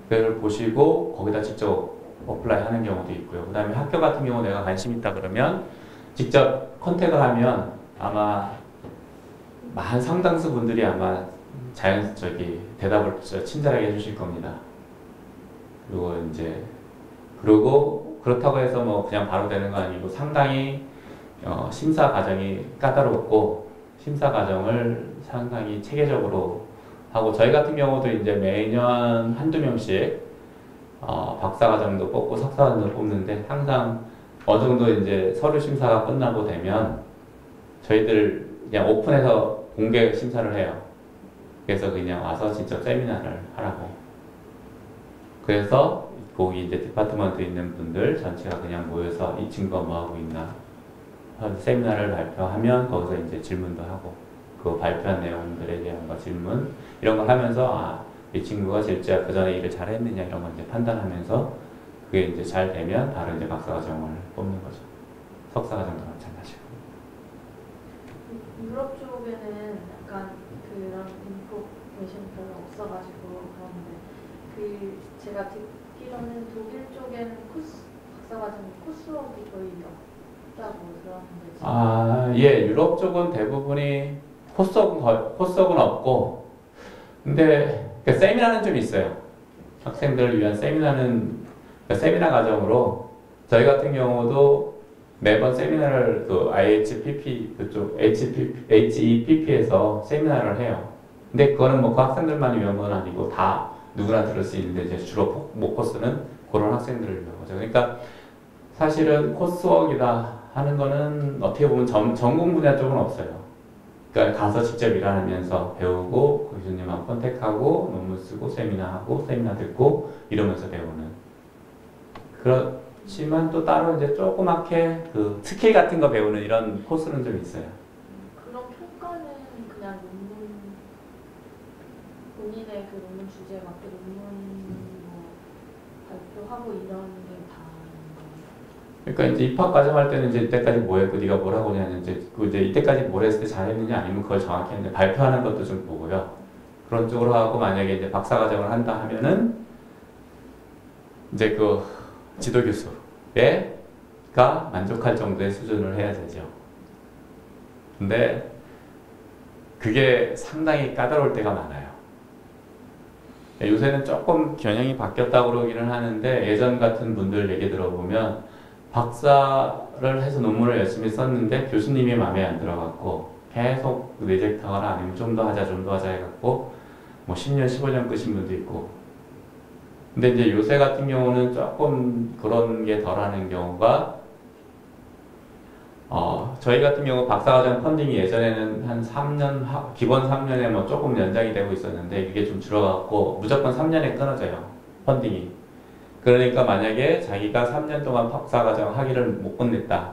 그걸 보시고 거기다 직접 어플라이 하는 경우도 있고요. 그 다음에 학교 같은 경우 내가 관심 있다 그러면 직접 컨택을 하면 아마 상당수 분들이 아마 대답을 친절하게 해주실 겁니다. 그리고 그렇다고 해서 뭐 그냥 바로 되는 거 아니고 상당히 심사 과정이 까다롭고 심사 과정을 상당히 체계적으로 하고 저희 같은 경우도 이제 매년 한두 명씩 박사과정도 뽑고 석사과정도 뽑는데 항상 어느 정도 이제 서류 심사가 끝나고 되면 저희들 그냥 오픈해서 공개 심사를 해요. 그래서 그냥 와서 직접 세미나를 하라고. 그래서 거기 이제 디파트먼트 있는 분들 전체가 그냥 모여서 이 친구가 뭐 하고 있나 세미나를 발표하면 거기서 이제 질문도 하고 그 발표한 내용들에 대한 질문 이런 걸 하면서 이 친구가 실제 그 전에 일을 잘 했느냐 이런 걸 이제 판단하면서 그게 이제 잘 되면 바로 이제 박사과정을 뽑는 거죠. 석사과정도 마찬가지고. 유럽 쪽에는 약간 그런 인포메이션이 별로 없어가지고 그런데 제가 듣기로는 독일 쪽에는 박사과정 코스웍이 거의 없다고 들었는데 예, 유럽 쪽은 대부분이 코스웍은 없고 근데 세미나는 좀 있어요. 학생들을 위한 세미나는 세미나 과정으로 저희 같은 경우도 매번 세미나를 IHPP 그쪽 HEPP에서 세미나를 해요. 근데 그거는 뭐 그 학생들만 위한 건 아니고 다 누구나 들을 수 있는데 이제 주로 목코스는 그런 학생들을 위한 거죠. 그러니까 사실은 코스웍이다 하는 거는 어떻게 보면 전공 분야 쪽은 없어요. 그러니까 가서 직접 일하면서 배우고 교수님하고 컨택하고 논문 쓰고 세미나하고 세미나 듣고 이러면서 배우는. 그렇지만 또 따로 이제 조그맣게 그 스킬 같은 거 배우는 이런 코스는 좀 있어요. 그런 평가는 그냥 본인의 그 논문 주제에 맞게 논문 발표하고 이런 게 다. 그러니까 이제 입학 과정 할 때는 이제 이때까지 뭐 했고 네가 뭘 하고 있냐 이제 이때까지 뭘 했을 때 잘했느냐 아니면 그걸 정확히 했는데 발표하는 것도 좀 보고요. 그런 쪽으로 하고 만약에 이제 박사과정을 한다 하면은 이제 그 지도 교수가 만족할 정도의 수준을 해야 되죠. 근데 그게 상당히 까다로울 때가 많아요. 요새는 조금 경향이 바뀌었다고 그러기는 하는데 예전 같은 분들 얘기 들어보면 박사를 해서 논문을 열심히 썼는데 교수님이 마음에 안 들어갔고 계속 리젝트하거나 아니면 좀 더 하자 좀 더 하자 해갖고 뭐 10년 15년 끄신 분도 있고 근데 이제 요새 같은 경우는 조금 그런 게 덜하는 경우가 저희 같은 경우 박사과정 펀딩이 예전에는 한 3년, 기본 3년에 뭐 조금 연장이 되고 있었는데 이게 좀 줄어갖고 무조건 3년에 끊어져요. 펀딩이. 그러니까 만약에 자기가 3년 동안 박사과정 학위를 못 끝냈다.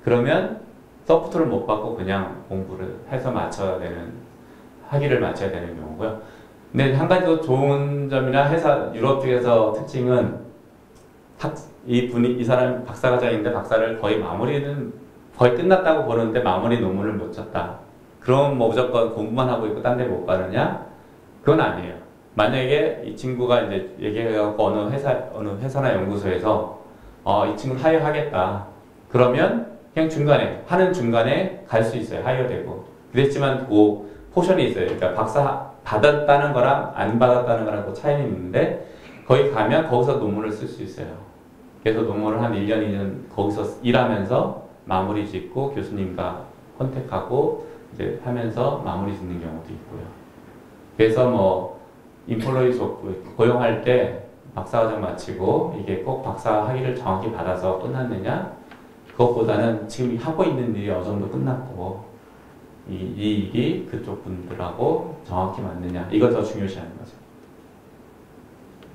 그러면 서포트를 못 받고 그냥 공부를 해서 마쳐야 되는, 학위를 마쳐야 되는 경우고요. 근데 한 가지 더 좋은 점이나 회사, 유럽 쪽에서 특징은 이 사람 박사과정인데 박사를 거의 끝났다고 보는데 마무리 논문을 못 쳤다. 그럼 뭐 무조건 공부만 하고 있고 딴 데 못 가느냐? 그건 아니에요. 만약에 이 친구가 이제 얘기해갖고 어느 회사나 연구소에서 이 친구 하이어하겠다. 그러면 그냥 하는 중간에 갈 수 있어요. 하이어되고. 그랬지만 그 포션이 있어요. 그러니까 박사 받았다는 거랑 안 받았다는 거랑 그 차이는 있는데 거기 가면 거기서 논문을 쓸 수 있어요. 그래서 논문을 한 1년, 2년 거기서 일하면서 마무리 짓고 교수님과 컨택하고 이제 하면서 마무리 짓는 경우도 있고요. 그래서 뭐 인플로이 고용할 때 박사과정 마치고 이게 꼭 박사 학위를 정확히 받아서 끝났느냐? 그것보다는 지금 하고 있는 일이 어느 정도 끝났고 이 일이 그쪽 분들하고 정확히 맞느냐? 이거 더 중요시하는 거죠.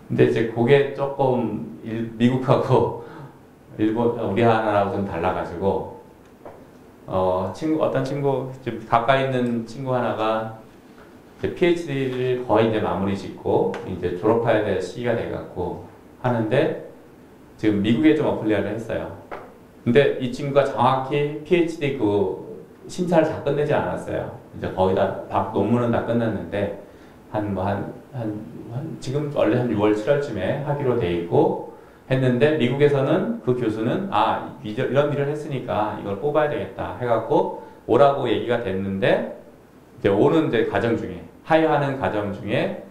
근데 이제 그게 조금 미국하고 일본, 우리 나라하고 좀 달라가지고, 어떤 친구, 좀 가까이 있는 친구 하나가 이제 PhD를 거의 이제 마무리 짓고, 이제 졸업해야 될 시기가 돼갖고 하는데, 지금 미국에 좀 어플리아를 했어요. 근데 이 친구가 정확히 PhD 그 심사를 다 끝내지 않았어요. 이제 거의 다 논문은 다 끝났는데, 지금 원래 한 6월, 7월쯤에 하기로 돼 있고, 했는데 미국에서는 그 교수는 이런 일을 했으니까 이걸 뽑아야 되겠다 해갖고 오라고 얘기가 됐는데 이제 오는 이제 과정 중에 하이어하는 과정 중에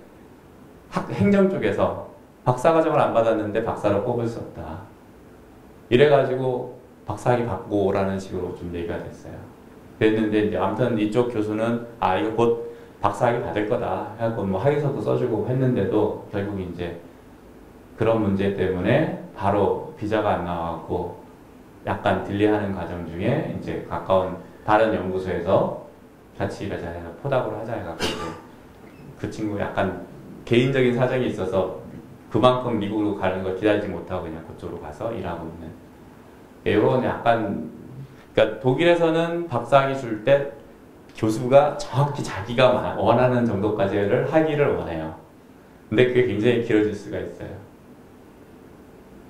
행정 쪽에서 박사과정을 안 받았는데 박사를 뽑을 수 없다. 이래가지고 박사학위 받고 오라는 식으로 좀 얘기가 됐어요. 그랬는데 이제 아무튼 이쪽 교수는 이거 곧 박사학위 받을 거다 해갖고 뭐 학위서도 써주고 했는데도 결국 이제 그런 문제 때문에 바로 비자가 안 나와갖고 약간 딜레이하는 과정 중에 이제 가까운 다른 연구소에서 같이 일하자 해서 포닥으로 하자 해갖고 그 친구 약간 개인적인 사정이 있어서 그만큼 미국으로 가는 걸 기다리지 못하고 그냥 그쪽으로 가서 일하고 있는 이런 약간 그러니까 독일에서는 박사학위 줄 때 교수가 정확히 자기가 원하는 정도까지를 하기를 원해요. 근데 그게 굉장히 길어질 수가 있어요.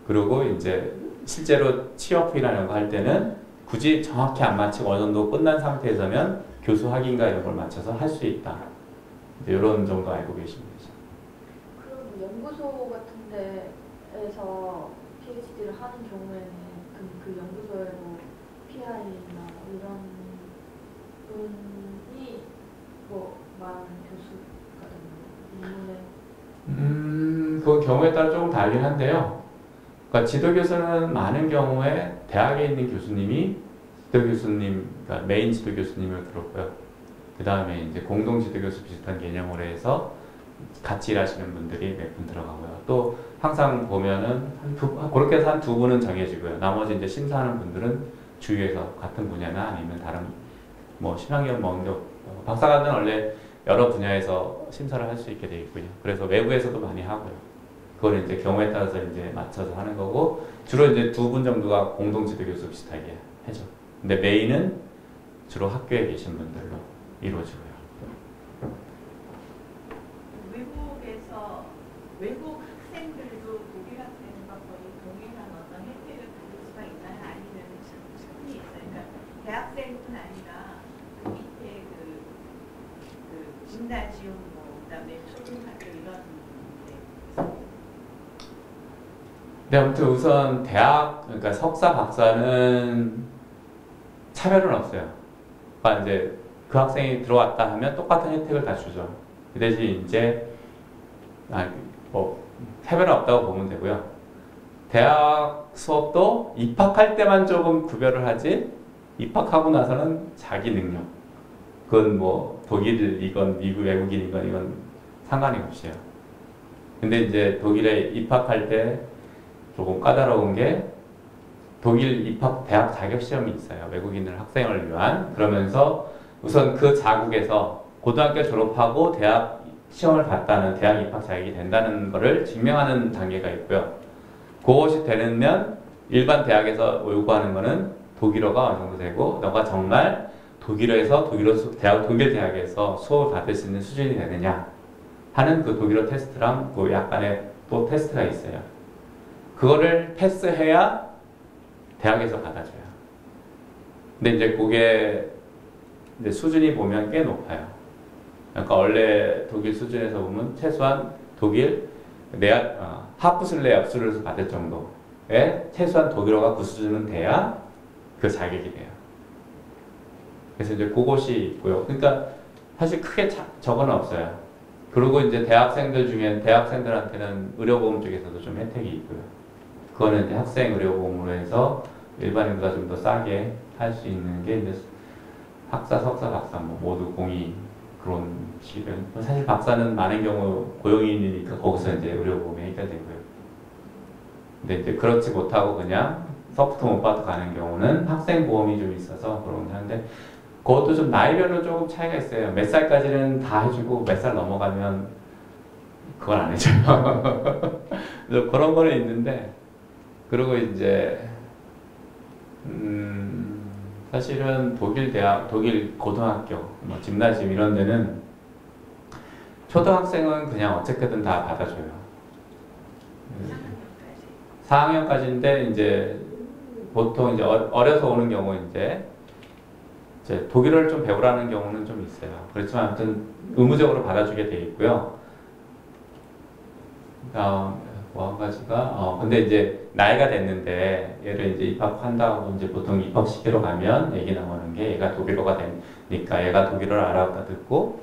그리고 이제 실제로 취업이라는 거 할 때는 굳이 정확히 안 마치고 어느 정도 끝난 상태에서면 교수 학위인가 이런 걸 맞춰서 할 수 있다. 이런 정도 알고 계시면 되죠. 그럼 연구소 같은 데에서 PhD를 하는 경우에는 그 연구소에 뭐 PI나 이런 분이 뭐 많은 교수가 되는 그 경우에 따라 조금 다르긴 한데요. 그러니까 지도교수는 많은 경우에 대학에 있는 교수님이 지도교수님, 그러니까 메인 지도교수님을 들었고요. 그 다음에 이제 공동 지도교수 비슷한 개념으로 해서 같이 일하시는 분들이 몇 분 들어가고요. 또 항상 보면은 그렇게 해서 한 두 분은 정해지고요. 나머지 이제 심사하는 분들은 주위에서 같은 분야나 아니면 다른 뭐 신학연 박사과는 원래 여러 분야에서 심사를 할 수 있게 되어 있고요. 그래서 외부에서도 많이 하고요. 그걸 이제 경우에 따라서 이제 맞춰서 하는 거고 주로 이제 두 분 정도가 공동 지도 교수 비슷하게 하죠. 근데 메인은 주로 학교에 계신 분들로 이루어지고요. 외국 학생들도 독일 학생과 거의 동일한 어떤 혜택을 받을 수가 있나요? 아니면 차이 있어요? 그러니까 대학생뿐 아니라 그 밑에 그 진단 지원 뭐 그다음에 초등학교 이런 데 네, 아무튼 우선 대학, 그러니까 석사, 박사는 차별은 없어요. 그러니까 이제 그 학생이 들어왔다 하면 똑같은 혜택을 다 주죠. 그 대신 이제 차별은 없다고 보면 되고요. 대학 수업도 입학할 때만 조금 구별을 하지 입학하고 나서는 자기 능력. 그건 뭐 독일이건 미국 외국인이건 이건 상관이 없어요. 근데 이제 독일에 입학할 때 조금 까다로운 게 독일 입학 대학 자격 시험이 있어요. 외국인들 학생을 위한. 그러면서 우선 그 자국에서 고등학교 졸업하고 대학 시험을 봤다는 대학 입학 자격이 된다는 것을 증명하는 단계가 있고요. 그것이 되면 일반 대학에서 요구하는 거는 독일어가 어느 정도 되고 너가 정말 독일어에서 독일 대학에서 수업을 받을 수 있는 수준이 되느냐 하는 그 독일어 테스트랑 그 약간의 또 테스트가 있어요. 그거를 패스해야 대학에서 받아줘요. 근데 이제 그게 이제 수준이 보면 꽤 높아요. 그러니까 원래 독일 수준에서 보면 최소한 독일 하프슬레 압수를 받을 정도의 최소한 독일어가 그 수준은 돼야 그 자격이 돼요. 그래서 이제 그것이 있고요. 그러니까 사실 크게 적은 없어요. 그리고 이제 대학생들한테는 의료보험 쪽에서도 좀 혜택이 있고요. 그거는 이제 학생 의료보험으로 해서 일반인보다 좀 더 싸게 할 수 있는 게 이제 학사, 석사, 박사 뭐 모두 공이 그런 식이고요. 사실 박사는 많은 경우 고용인이니까 거기서 이제 의료보험이 해결되고요. 근데 이제 그렇지 못하고 그냥 서포트 못 받고 가는 경우는 학생보험이 좀 있어서 그런 건데 그것도 좀 나이별로 조금 차이가 있어요. 몇 살까지는 다 해주고 몇 살 넘어가면 그걸 안 해줘요. 그래서 그런 거는 있는데 그리고 이제 사실은 독일 대학, 독일 고등학교, 뭐 짐나지움 이런 데는 초등학생은 그냥 어떻게든 다 받아줘요. 4학년까지인데 이제 보통 이제 어려서 오는 경우 이제 독일어를 좀 배우라는 경우는 좀 있어요. 그렇지만 아무튼 의무적으로 받아주게 돼 있고요. 뭐 한 가지가 근데 이제 나이가 됐는데 얘를 이제 입학한다고 이제 보통 입학 시기로 가면 얘기 나오는 게 얘가 독일어가 되니까 얘가 독일어를 알아듣고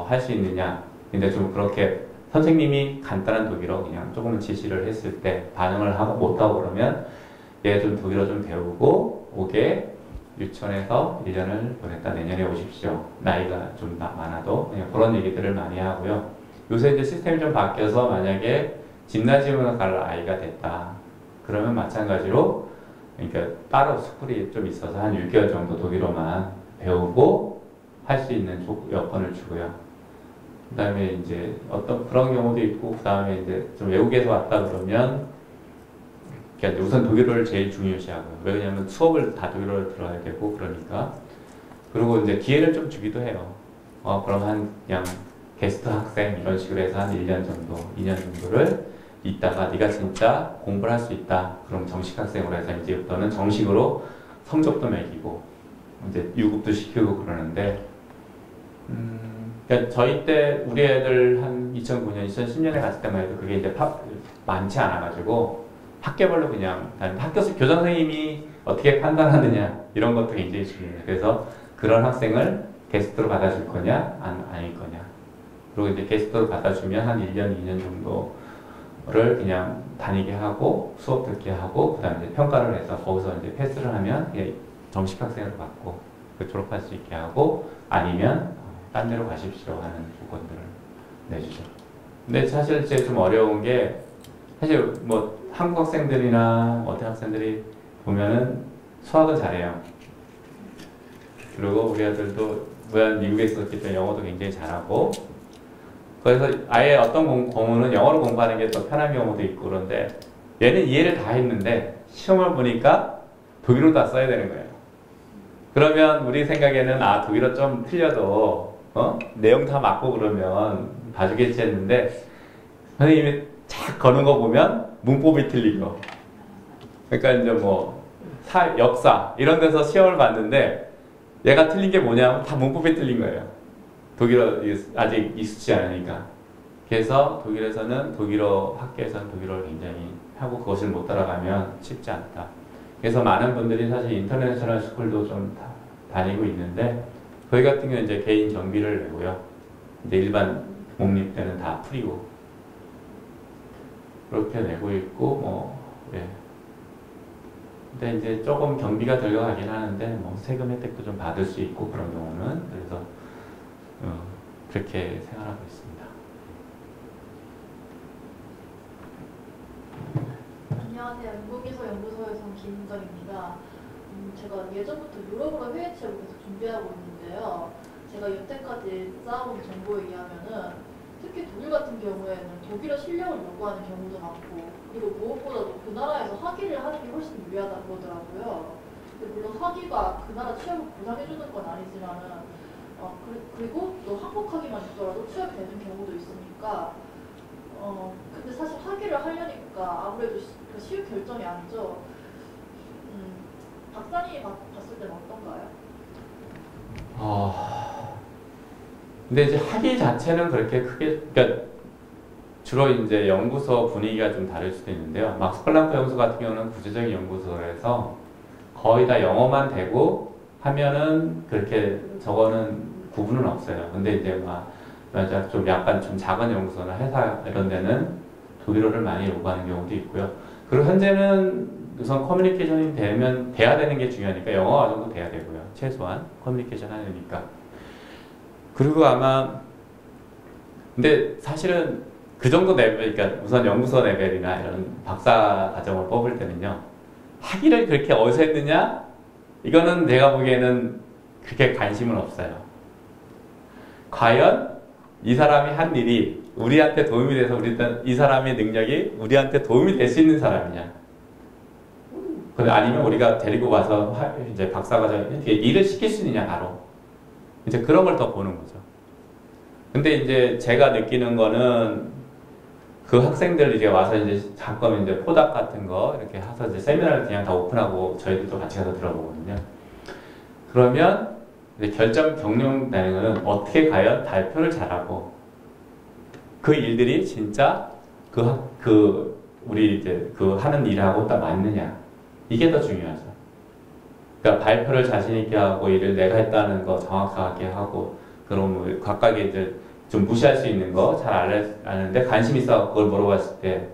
할 수 있느냐. 근데 좀 그렇게 선생님이 간단한 독일어 그냥 조금 지시를 했을 때 반응을 하고 못하고 그러면 얘 좀 독일어 좀 배우고 오게 유치원에서 1년을 보냈다 내년에 오십시오. 나이가 좀 많아도 그냥 그런 얘기들을 많이 하고요. 요새 이제 시스템이 좀 바뀌어서 만약에 짐나지움을 갈 아이가 됐다. 그러면 마찬가지로 그러니까 따로 스쿨이 좀 있어서 한 6개월 정도 독일어만 배우고 할 수 있는 여건을 주고요. 그 다음에 이제 어떤 그런 경우도 있고 그 다음에 이제 좀 외국에서 왔다 그러면 그러니까 우선 독일어를 제일 중요시하고요. 왜냐하면 수업을 다 독일어로 들어야 되고 그러니까 그리고 이제 기회를 좀 주기도 해요. 그럼 한 그냥 게스트 학생 이런 식으로 해서 한 1년 정도, 2년 정도를 있다가 네가 진짜 공부를 할 수 있다. 그럼 정식 학생으로 해서 이제부터는 정식으로 성적도 매기고 이제 유급도 시키고 그러는데 그러니까 저희 때 우리 애들 한 2009년, 2010년에 갔을 때만 해도 그게 이제 많지 않아가지고 학교별로 그냥 교장 선생님이 어떻게 판단하느냐 이런 것도 굉장히 중요해요. 그래서 그런 학생을 게스트로 받아줄 거냐 아닐 거냐. 그리고 이제 게스트로 받아주면 한 1년, 2년 정도를 그냥 다니게 하고 수업 듣게 하고 그 다음에 평가를 해서 거기서 이제 패스를 하면 정식 학생으로 받고 졸업할 수 있게 하고 아니면 딴 데로 가십시오 하는 조건들을 내주죠. 근데 사실 제일 좀 어려운 게 사실 뭐 한국 학생들이나 어떤 학생들이 보면은 수학은 잘해요. 그리고 우리 아들도 물론 미국에 있었기 때문에 영어도 굉장히 잘하고 그래서 아예 어떤 공부는 영어로 공부하는 게 더 편한 경우도 있고 그런데 얘는 이해를 다 했는데 시험을 보니까 독일어 다 써야 되는 거예요. 그러면 우리 생각에는 독일어 좀 틀려도 내용 다 맞고 그러면 봐주겠지 했는데 선생님이 착 거는 거 보면 문법이 틀린 거. 그러니까 이제 뭐 역사 이런 데서 시험을 봤는데 얘가 틀린 게 뭐냐면 다 문법이 틀린 거예요. 독일어 아직 익숙지 않으니까. 그래서 독일에서는 독일어 학교에서는 독일어를 굉장히 하고 그것을 못 따라가면 쉽지 않다. 그래서 많은 분들이 사실 인터내셔널 스쿨도 좀 다니고 있는데 거기 같은 경우는 이제 개인 정비를 내고요. 이제 일반 공립대는 다 풀이고 그렇게 내고 있고 뭐 예. 근데 이제 조금 경비가 들어가긴 하는데 뭐 세금 혜택도 좀 받을 수 있고 그런 경우는 그래서 그렇게 생활하고 있습니다. 안녕하세요. 연구기소 연구소에서 온 김은정입니다. 제가 예전부터 유럽으로 해외 취업을 계속 준비하고 있는데요. 제가 여태까지 쌓아온 정보에 의하면은 특히 독일 같은 경우에는 독일어 실력을 요구하는 경우도 많고 그리고 무엇보다도 그 나라에서 학위를 하는 게 훨씬 유리하다고 그러더라고요. 근데 물론 학위가 그 나라 취업을 보장해주는 건 아니지만은 그리고 또 한국 학위만 있더라도 취업이 되는 경우도 있으니까 근데 사실 학위를 하려니까 아무래도 쉬운 결정이 아니죠. 박사님이 봤을 때는 어떤가요? 근데 이제 학위 자체는 그렇게 크게, 그러니까 주로 이제 연구소 분위기가 좀 다를 수도 있는데요. 막스 플랑크 연구소 같은 경우는 구체적인 연구소에서 거의 다 영어만 되고 하면은 그렇게 저거는 구분은 없어요. 근데 이제 맞아 좀 약간 좀 작은 연구소나 회사 이런 데는 독일어를 많이 요구하는 경우도 있고요. 그리고 현재는 우선 커뮤니케이션이 돼야 되는 게 중요하니까 영어가 정도 돼야 되고요. 최소한 커뮤니케이션 하려니까. 그리고 아마 근데 사실은 그 정도 레벨, 그러니까 우선 연구소 레벨이나 이런 박사 과정을 뽑을 때는요. 학위를 그렇게 어디서 했느냐? 이거는 내가 보기에는 그렇게 관심은 없어요. 과연 이 사람이 한 일이 우리한테 도움이 돼서 이 사람의 능력이 우리한테 도움이 될 수 있는 사람이냐? 아니면 우리가 데리고 와서 이제 박사과정 일을 시킬 수 있느냐 바로 이제 그런 걸 더 보는 거죠. 근데 이제 제가 느끼는 거는 그 학생들 이제 와서 이제 가끔 이제 포닥 같은 거 이렇게 해서 이제 세미나를 그냥 다 오픈하고 저희들도 같이 가서 들어보거든요. 그러면 이제 결정 경영되는 거는 어떻게 과연 발표를 잘하고 그 일들이 진짜 우리 이제 그 하는 일하고 딱 맞느냐 이게 더 중요하죠. 그러니까 발표를 자신 있게 하고 일을 내가 했다는 거 정확하게 하고 그럼 각각의 이제 좀 무시할 수 있는 거 잘 아는데 관심 있어 그걸 물어봤을 때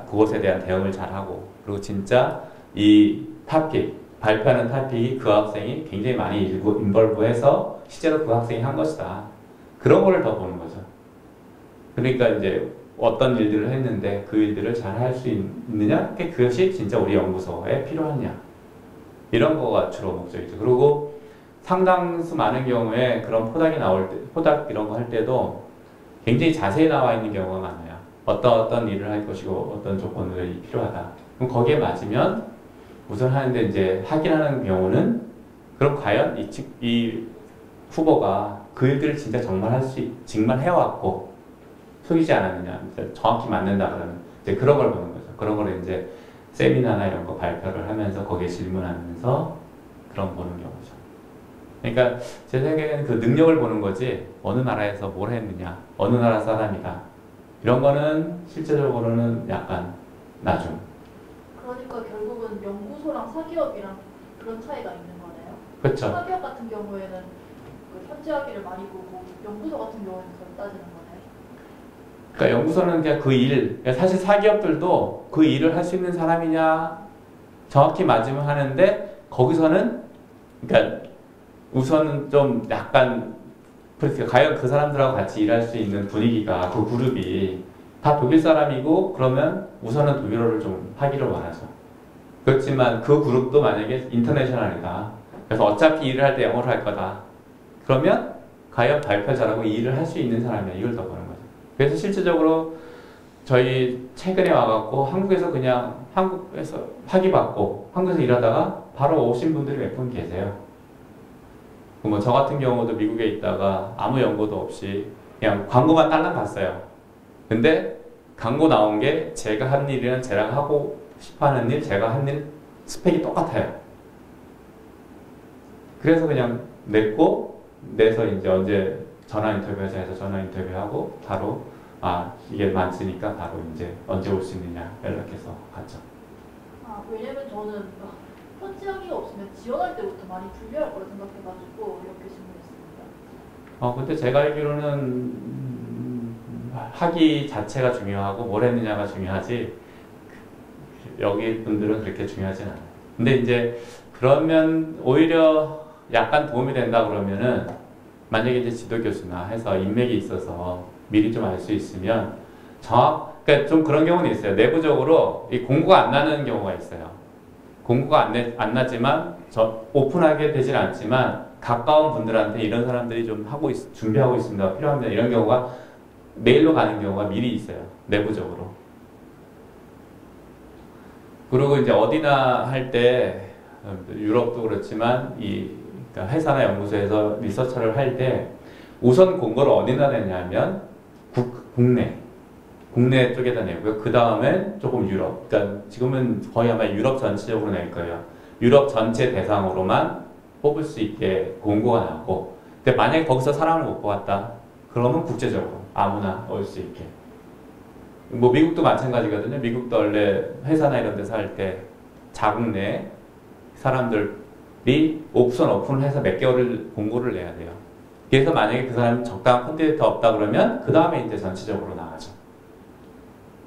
그것에 대한 대응을 잘 하고 그리고 진짜 이 발표하는 토픽이 그 학생이 굉장히 많이 인볼브해서 실제로 그 학생이 한 것이다. 그런 거를 더 보는 거죠. 그러니까 이제 어떤 일들을 했는데 그 일들을 잘 할 수 있느냐? 그것이 진짜 우리 연구소에 필요하냐? 이런 거가 주로 목적이죠. 그리고 상당수 많은 경우에 그런 포닥이 나올 때, 포닥 이런 거 할 때도 굉장히 자세히 나와 있는 경우가 많아요. 어떤 일을 할 것이고 어떤 조건들이 필요하다. 그럼 거기에 맞으면 우선 하는데 이제 확인하는 경우는 그럼 과연 이 후보가 그 일들을 진짜 정말 해왔고 속이지 않았느냐, 정확히 맞는다 그러면 이제 그런 걸 보는 거죠. 그런 걸 이제 세미나나 이런 거 발표를 하면서 거기에 질문하면서 그런 보는 경우죠. 그러니까 제 생각에는 그 능력을 보는 거지 어느 나라에서 뭘 했느냐, 어느 나라 사람이다 이런 거는 실제적으로는 약간 나중. 그러니까 결국은 연구소랑 사기업이랑 그런 차이가 있는 거네요. 그렇죠. 사기업 같은 경우에는 그 현지 학위를 많이 보고 연구소 같은 경우에는 그걸 따지는 거네요. 그러니까 연구소는 그냥 그 일, 사실 사기업들도 그 일을 할 수 있는 사람이냐 정확히 맞으면 하는데 거기서는 그러니까 우선은 좀 약간 과연 그 사람들하고 같이 일할 수 있는 분위기가 그 그룹이 다 독일 사람이고 그러면 우선은 독일어를 좀 하기를 원하죠. 그렇지만 그 그룹도 만약에 인터내셔널이다. 그래서 어차피 일을 할 때 영어로 할 거다. 그러면 과연 발표 잘하고 이 일을 할 수 있는 사람이야. 이걸 더 보는 거죠. 그래서 실질적으로 저희 최근에 와갖고 한국에서 그냥 한국에서 학위 받고 한국에서 일하다가 바로 오신 분들이 몇 분 계세요. 뭐 저 같은 경우도 미국에 있다가 아무 연고도 없이 그냥 광고만 딸랑 갔어요. 근데 광고 나온 게 제가 한 일이랑 제가 하고 싶어하는 일, 제가 한 일 스펙이 똑같아요. 그래서 그냥 내서 이제 언제 전화 인터뷰하자 해서 전화 인터뷰하고 바로 이게 많으니까 바로 이제 언제 올 수 있느냐 연락해서 갔죠. 왜냐면 저는 현지학위가 없으면 지원할 때부터 많이 불리할 거라 생각해가지고 이렇게 질문했습니다. 근데 제가 알기로는 학위 자체가 중요하고 뭘 했느냐가 중요하지 여기 분들은 그렇게 중요하진 않아요. 근데 이제 그러면 오히려 약간 도움이 된다 그러면은 만약에 이제 지도교수나 해서 인맥이 있어서 미리 좀 알 수 있으면 그러니까 좀 그런 경우는 있어요. 내부적으로 이 공고가 안 나는 경우가 있어요. 공고가 안 나지만 오픈하게 되진 않지만 가까운 분들한테 이런 사람들이 좀 준비하고 있습니다. 필요합니다. 이런 경우가 메일로 가는 경우가 미리 있어요. 내부적으로. 그리고 이제 어디나 할 때 유럽도 그렇지만 그러니까 회사나 연구소에서 리서처를 할 때 우선 공고를 어디다 내냐면 국내 쪽에다 내고요. 그 다음에 조금 유럽. 그러니까 지금은 거의 아마 유럽 전체적으로 낼 거예요. 유럽 전체 대상으로만 뽑을 수 있게 공고가 나고. 근데 만약에 거기서 사람을 못 뽑았다. 그러면 국제적으로 아무나 올 수 있게. 뭐 미국도 마찬가지거든요. 미국도 원래 회사나 이런 데서 할 때 자국 내 사람들이 우선 오픈을 해서 몇 개월을 공고를 내야 돼요. 그래서 만약에 그 사람이 적당한 콘텐츠 없다 그러면 그 다음에 이제 전체적으로 나가죠.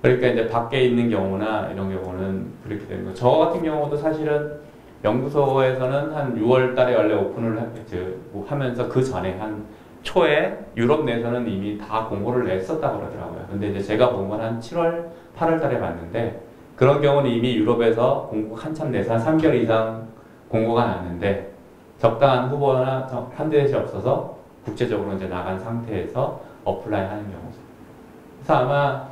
그러니까 이제 밖에 있는 경우나 이런 경우는 그렇게 되는 거죠. 저 같은 경우도 사실은 연구소에서는 한 6월 달에 원래 오픈을 하면서 그 전에 한 초에 유럽 내에서는 이미 다 공고를 냈었다고 그러더라고요. 근데 이제 제가 본 건 한 7월, 8월 달에 봤는데 그런 경우는 이미 유럽에서 공고 한참 내서 한 3개월 이상 공고가 났는데 적당한 후보나 칸디데이트이 없어서 국제적으로 이제 나간 상태에서 어플라이 하는 경우죠. 그래서 아마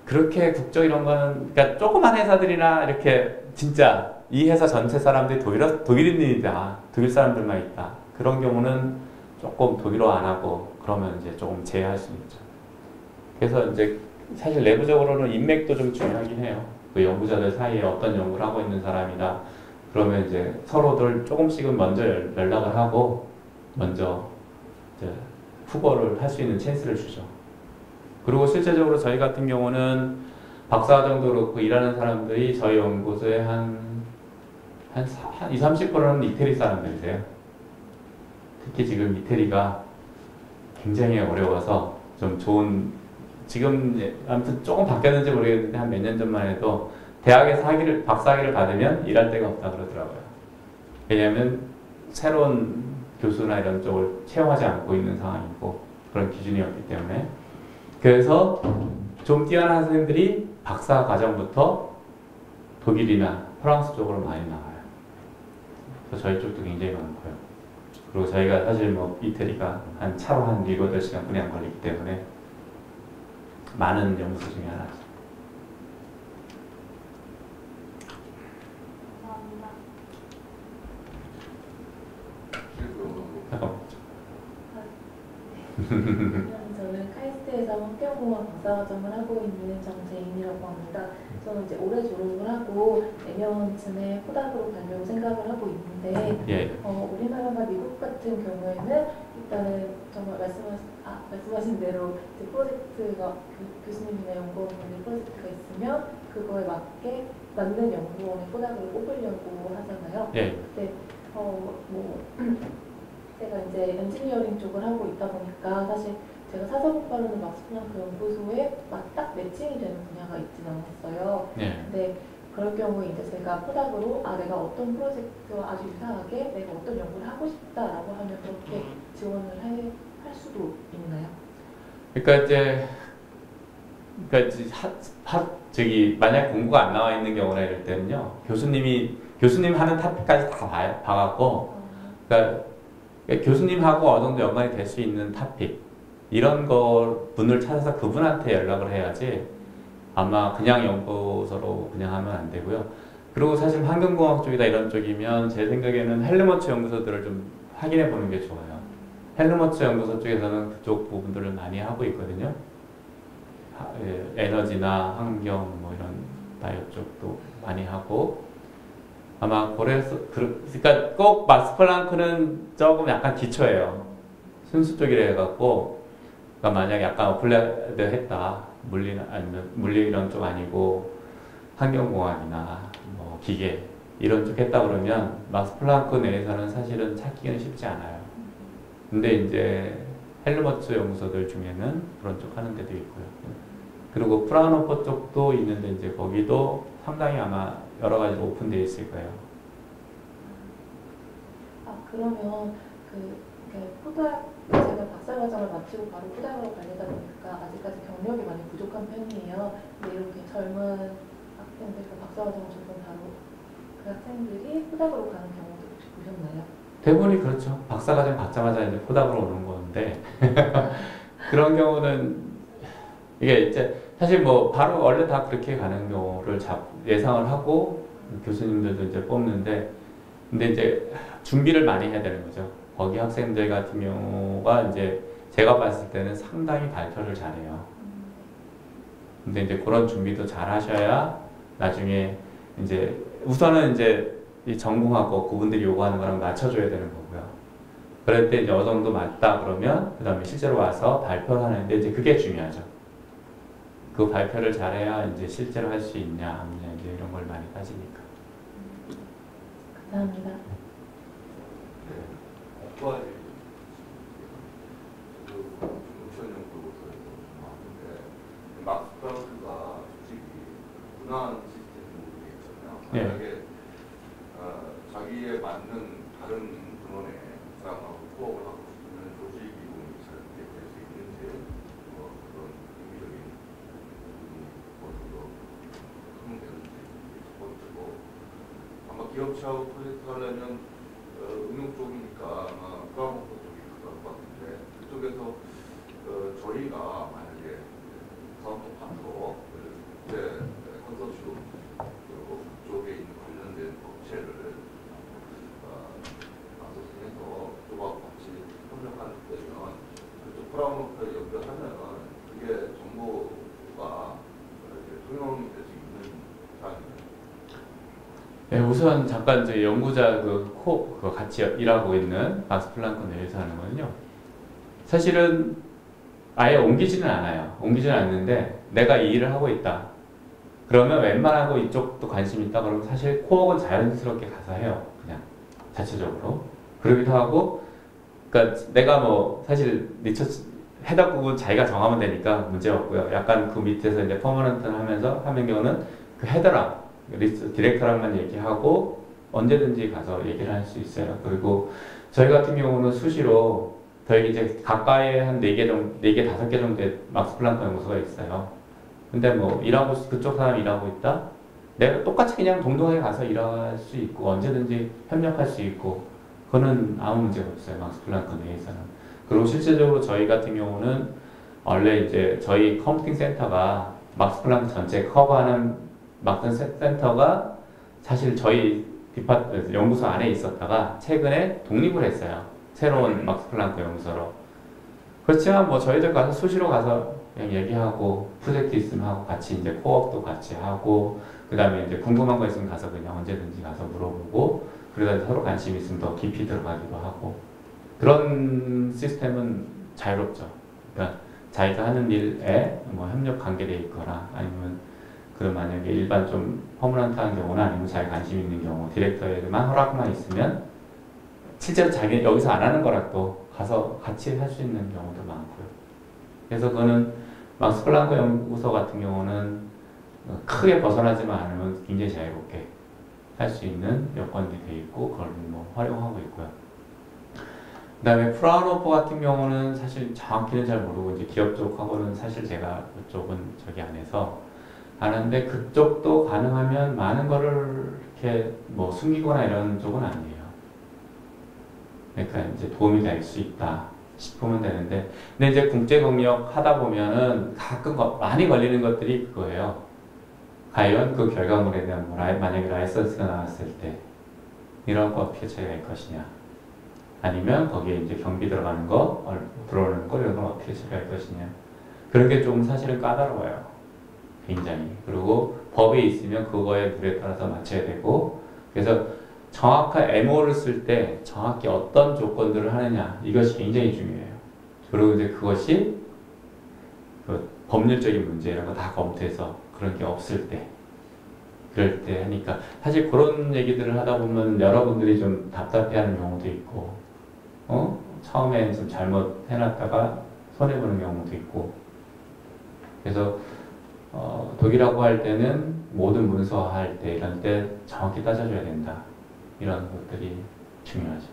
그렇게 국적 이런 거는 그러니까 조그만 회사들이나 이렇게 진짜 이 회사 전체 사람들이 독일인이다, 독일 사람들만 있다. 그런 경우는 조금 독일어 안 하고 그러면 이제 조금 제외할 수 있죠. 그래서 이제 사실 내부적으로는 인맥도 좀 중요하긴 해요. 그 연구자들 사이에 어떤 연구를 하고 있는 사람이다. 그러면 이제 서로들 조금씩은 먼저 연락을 하고 먼저 이제 후보를 할 수 있는 찬스를 주죠. 그리고 실제적으로 저희 같은 경우는 박사과정도 그렇고 일하는 사람들이 저희 연구소에 한 20, 30%는 이태리 사람들이세요. 특히 지금 이태리가 굉장히 어려워서 좀 좋은 지금 아무튼 조금 바뀌었는지 모르겠는데 한 몇 년 전만 해도 대학에서 박사학위를 받으면 일할 데가 없다 그러더라고요. 왜냐하면 새로운 교수나 이런 쪽을 채용하지 않고 있는 상황이고 그런 기준이었기 때문에 그래서 좀 뛰어난 학생들이 박사 과정부터 독일이나 프랑스 쪽으로 많이 나와요. 그래서 저희 쪽도 굉장히 많고요. 그리고 저희가 사실 뭐 이태리가 한 차로 한 7, 8시간 분이 안 걸리기 때문에 많은 연구소 중에 하나죠. 저는 카이스트에서 환경공학 박사과정을 하고 있는 정재인이라고 합니다. 저는 이제 올해 졸업을 하고 내년쯤에 포닥으로 가려고 생각을 하고 있는데 우리나라나 미국 같은 경우에는 일단은 정말 말씀하신 대로 이제 프로젝트가 교수님이나 연구원분의 프로젝트가 있으면 그거에 맞는 연구원의 포닥을 뽑으려고 하잖아요. 근데 제가 이제 엔지니어링 쪽을 하고 있다 보니까 사실 제가 사사고과로는 막스플랑크 연구소에 딱 매칭이 되는 분야가 있진 않았어요. 근데 그럴 경우에 이제 제가 포닥으로 내가 어떤 프로젝트와 아주 유사하게 내가 어떤 연구를 하고 싶다라고 하면 그렇게 지원을 할 수도 있나요? 그러니까 저기 만약 공고가 안 나와 있는 경우나 이럴 때는요 교수님 하는 탑까지 다 봐갖고 그러니까 교수님하고 어느 정도 연관이 될 수 있는 토픽 이런 분을 찾아서 그분한테 연락을 해야지 아마 그냥 연구소로 그냥 하면 안 되고요. 그리고 사실 환경공학 쪽이다 이런 쪽이면 제 생각에는 헬르머츠 연구소들을 좀 확인해 보는 게 좋아요. 헬르머츠 연구소 쪽에서는 그쪽 부분들을 많이 하고 있거든요. 에너지나 환경 뭐 이런 바이오 쪽도 많이 하고 아마 그래서 그러니까 꼭 막스플랑크는 조금 약간 기초예요. 순수 쪽이라 해갖고, 그러니까 만약에 약간 어플라이드 했다. 물리, 아니면 물리 이런 쪽 아니고, 환경공학이나 뭐 기계, 이런 쪽 했다 그러면, 막스 플랑크 내에서는 사실은 찾기는 쉽지 않아요. 근데 이제 헬르머츠 연구소들 중에는 그런 쪽 하는 데도 있고요. 그리고 프라우노퍼 쪽도 있는데 이제 거기도 상당히 아마 여러 가지로 오픈되어 있을 거예요. 아, 그러면 후다 제가 박사과정을 마치고 바로 후닥으로 가려다 보니까 아직까지 경력이 많이 부족한 편이에요. 근데 이렇게 젊은 학생들, 박사과정을 전공 바로 그 학생들이 후닥으로 가는 경우도 혹시 보셨나요? 대부분이 그렇죠. 박사과정 받자마자 이제 포닥으로 오는 건데 그런 경우는 이게 이제 사실 뭐 바로 원래 다 그렇게 가는 경우를 예상을 하고 교수님들도 이제 뽑는데 근데 이제 준비를 많이 해야 되는 거죠. 거기 학생들 같은 경우가 이제 제가 봤을 때는 상당히 발표를 잘해요. 근데 이제 그런 준비도 잘 하셔야 나중에 이제 우선은 이제 이 전공하고 그분들이 요구하는 거랑 맞춰줘야 되는 거고요. 그럴 때 이제 어느 정도 맞다 그러면 그 다음에 실제로 와서 발표를 하는데 이제 그게 중요하죠. 그 발표를 잘해야 이제 실제로 할 수 있냐 안 하냐 이제 이런 걸 많이 따지니까. 감사합니다. 국가의 우선 연구소에서 나왔는데 막스 플랑크가 솔직히 분화하는 시스템이 있잖아요. 만약에 자기에 맞는 다른 근원의 사람하고 코업을 하고 싶으면 조직 이동이 잘 될 수 있는지 그런 의미적인 것으로 하면 되는지 첫 번째고 아마 기업체하고 프로젝트 하려면 응용 쪽이니까 아마 프라모터 쪽이 가까울 것 같은데 그쪽에서 저희가 만약에 사업도 파트로 컨소시엄 그쪽에 있는 관련된 업체를 해서 그쪽하고 같이 협력하는 때면 그쪽 프라모터에 연결하면 그게 정보가 통용이 될 수 있는 사안이에요. 네, 우선 잠깐 이제 연구자 그거 같이 일하고 있는 막스 플랑크 내에서 하는 거는요. 사실은 아예 옮기지는 않아요. 옮기지는 않는데 내가 이 일을 하고 있다. 그러면 웬만하고 이쪽도 관심 있다 그러면 사실 코어는 자연스럽게 가서 해요. 그냥 자체적으로. 그러기도 하고 그러니까 내가 뭐 사실 리서치 해답국은 자기가 정하면 되니까 문제 없고요. 약간 그 밑에서 이제 퍼머넌트를 하면서 하는 경우는 그 헤더랑 디렉터랑만 얘기하고 언제든지 가서 얘기를 할 수 있어요. 그리고 저희 같은 경우는 수시로 저희 이제 가까이에 한 4개 정도, 4개, 5개 정도의 막스 플랑크 연구소가 있어요. 근데 뭐 일하고 그쪽 사람이 일하고 있다? 내가 똑같이 그냥 동등하게 가서 일할 수 있고 언제든지 협력할 수 있고 그거는 아무 문제가 없어요. 막스 플랑크 내에서는. 그리고 실제적으로 저희 같은 경우는 원래 이제 저희 컴퓨팅 센터가 막스 플랑크 전체 커버하는 막스 센터가 사실 저희 연구소 안에 있었다가 최근에 독립을 했어요. 새로운 막스 플랑크 연구소로. 그렇지만 뭐 저희들 가서 수시로 가서 그냥 얘기하고 프로젝트 있으면 하고 같이 이제 코업도 같이 하고 그 다음에 이제 궁금한 거 있으면 가서 그냥 언제든지 가서 물어보고 그러다 서로 관심 있으면 더 깊이 들어가기도 하고 그런 시스템은 자유롭죠. 그러니까 자기가 하는 일에 뭐 협력 관계돼 있거나 아니면 그 만약에 일반 좀 허물한타한 경우나 아니면 자기 관심 있는 경우 디렉터에만 허락만 있으면 실제로 자기 여기서 안 하는 거라도 가서 같이 할 수 있는 경우도 많고요. 그래서 그거는 막스 플랑크 연구소 같은 경우는 크게 벗어나지만 않으면 굉장히 자유롭게 할 수 있는 여건이 되어 있고 그걸 뭐 활용하고 있고요. 그 다음에 프라우노퍼 같은 경우는 사실 정확히는 잘 모르고 이제 기업 쪽하고는 사실 제가 그쪽은 저기 안 해서 하는데 그쪽도 가능하면 많은 거를 이렇게 뭐 숨기거나 이런 쪽은 아니에요. 그러니까 이제 도움이 될 수 있다 싶으면 되는데 근데 이제 국제 경력 하다 보면은 가끔 많이 걸리는 것들이 그거예요. 과연 그 결과물에 대한 뭐 만약에 라이선스가 나왔을 때 이런 거 어떻게 처리할 것이냐 아니면 거기에 이제 경비 들어가는 거 들어오는 거 이런 걸 어떻게 처리할 것이냐 그런 게 좀 사실은 까다로워요. 굉장히. 그리고 법에 있으면 그거에 물에 따라서 맞춰야 되고 그래서 정확한 MO를 쓸 때 정확히 어떤 조건들을 하느냐 이것이 굉장히 중요해요. 그리고 이제 그것이 그 법률적인 문제 이런 거 다 검토해서 그런 게 없을 때, 그럴 때 하니까 사실 그런 얘기들을 하다 보면 여러분들이 좀 답답해하는 경우도 있고, 처음에 좀 잘못 해놨다가 손해보는 경우도 있고, 그래서 독일하고 할 때는 모든 문서할 때 이런 때 정확히 따져줘야 된다. 이런 것들이 중요하죠.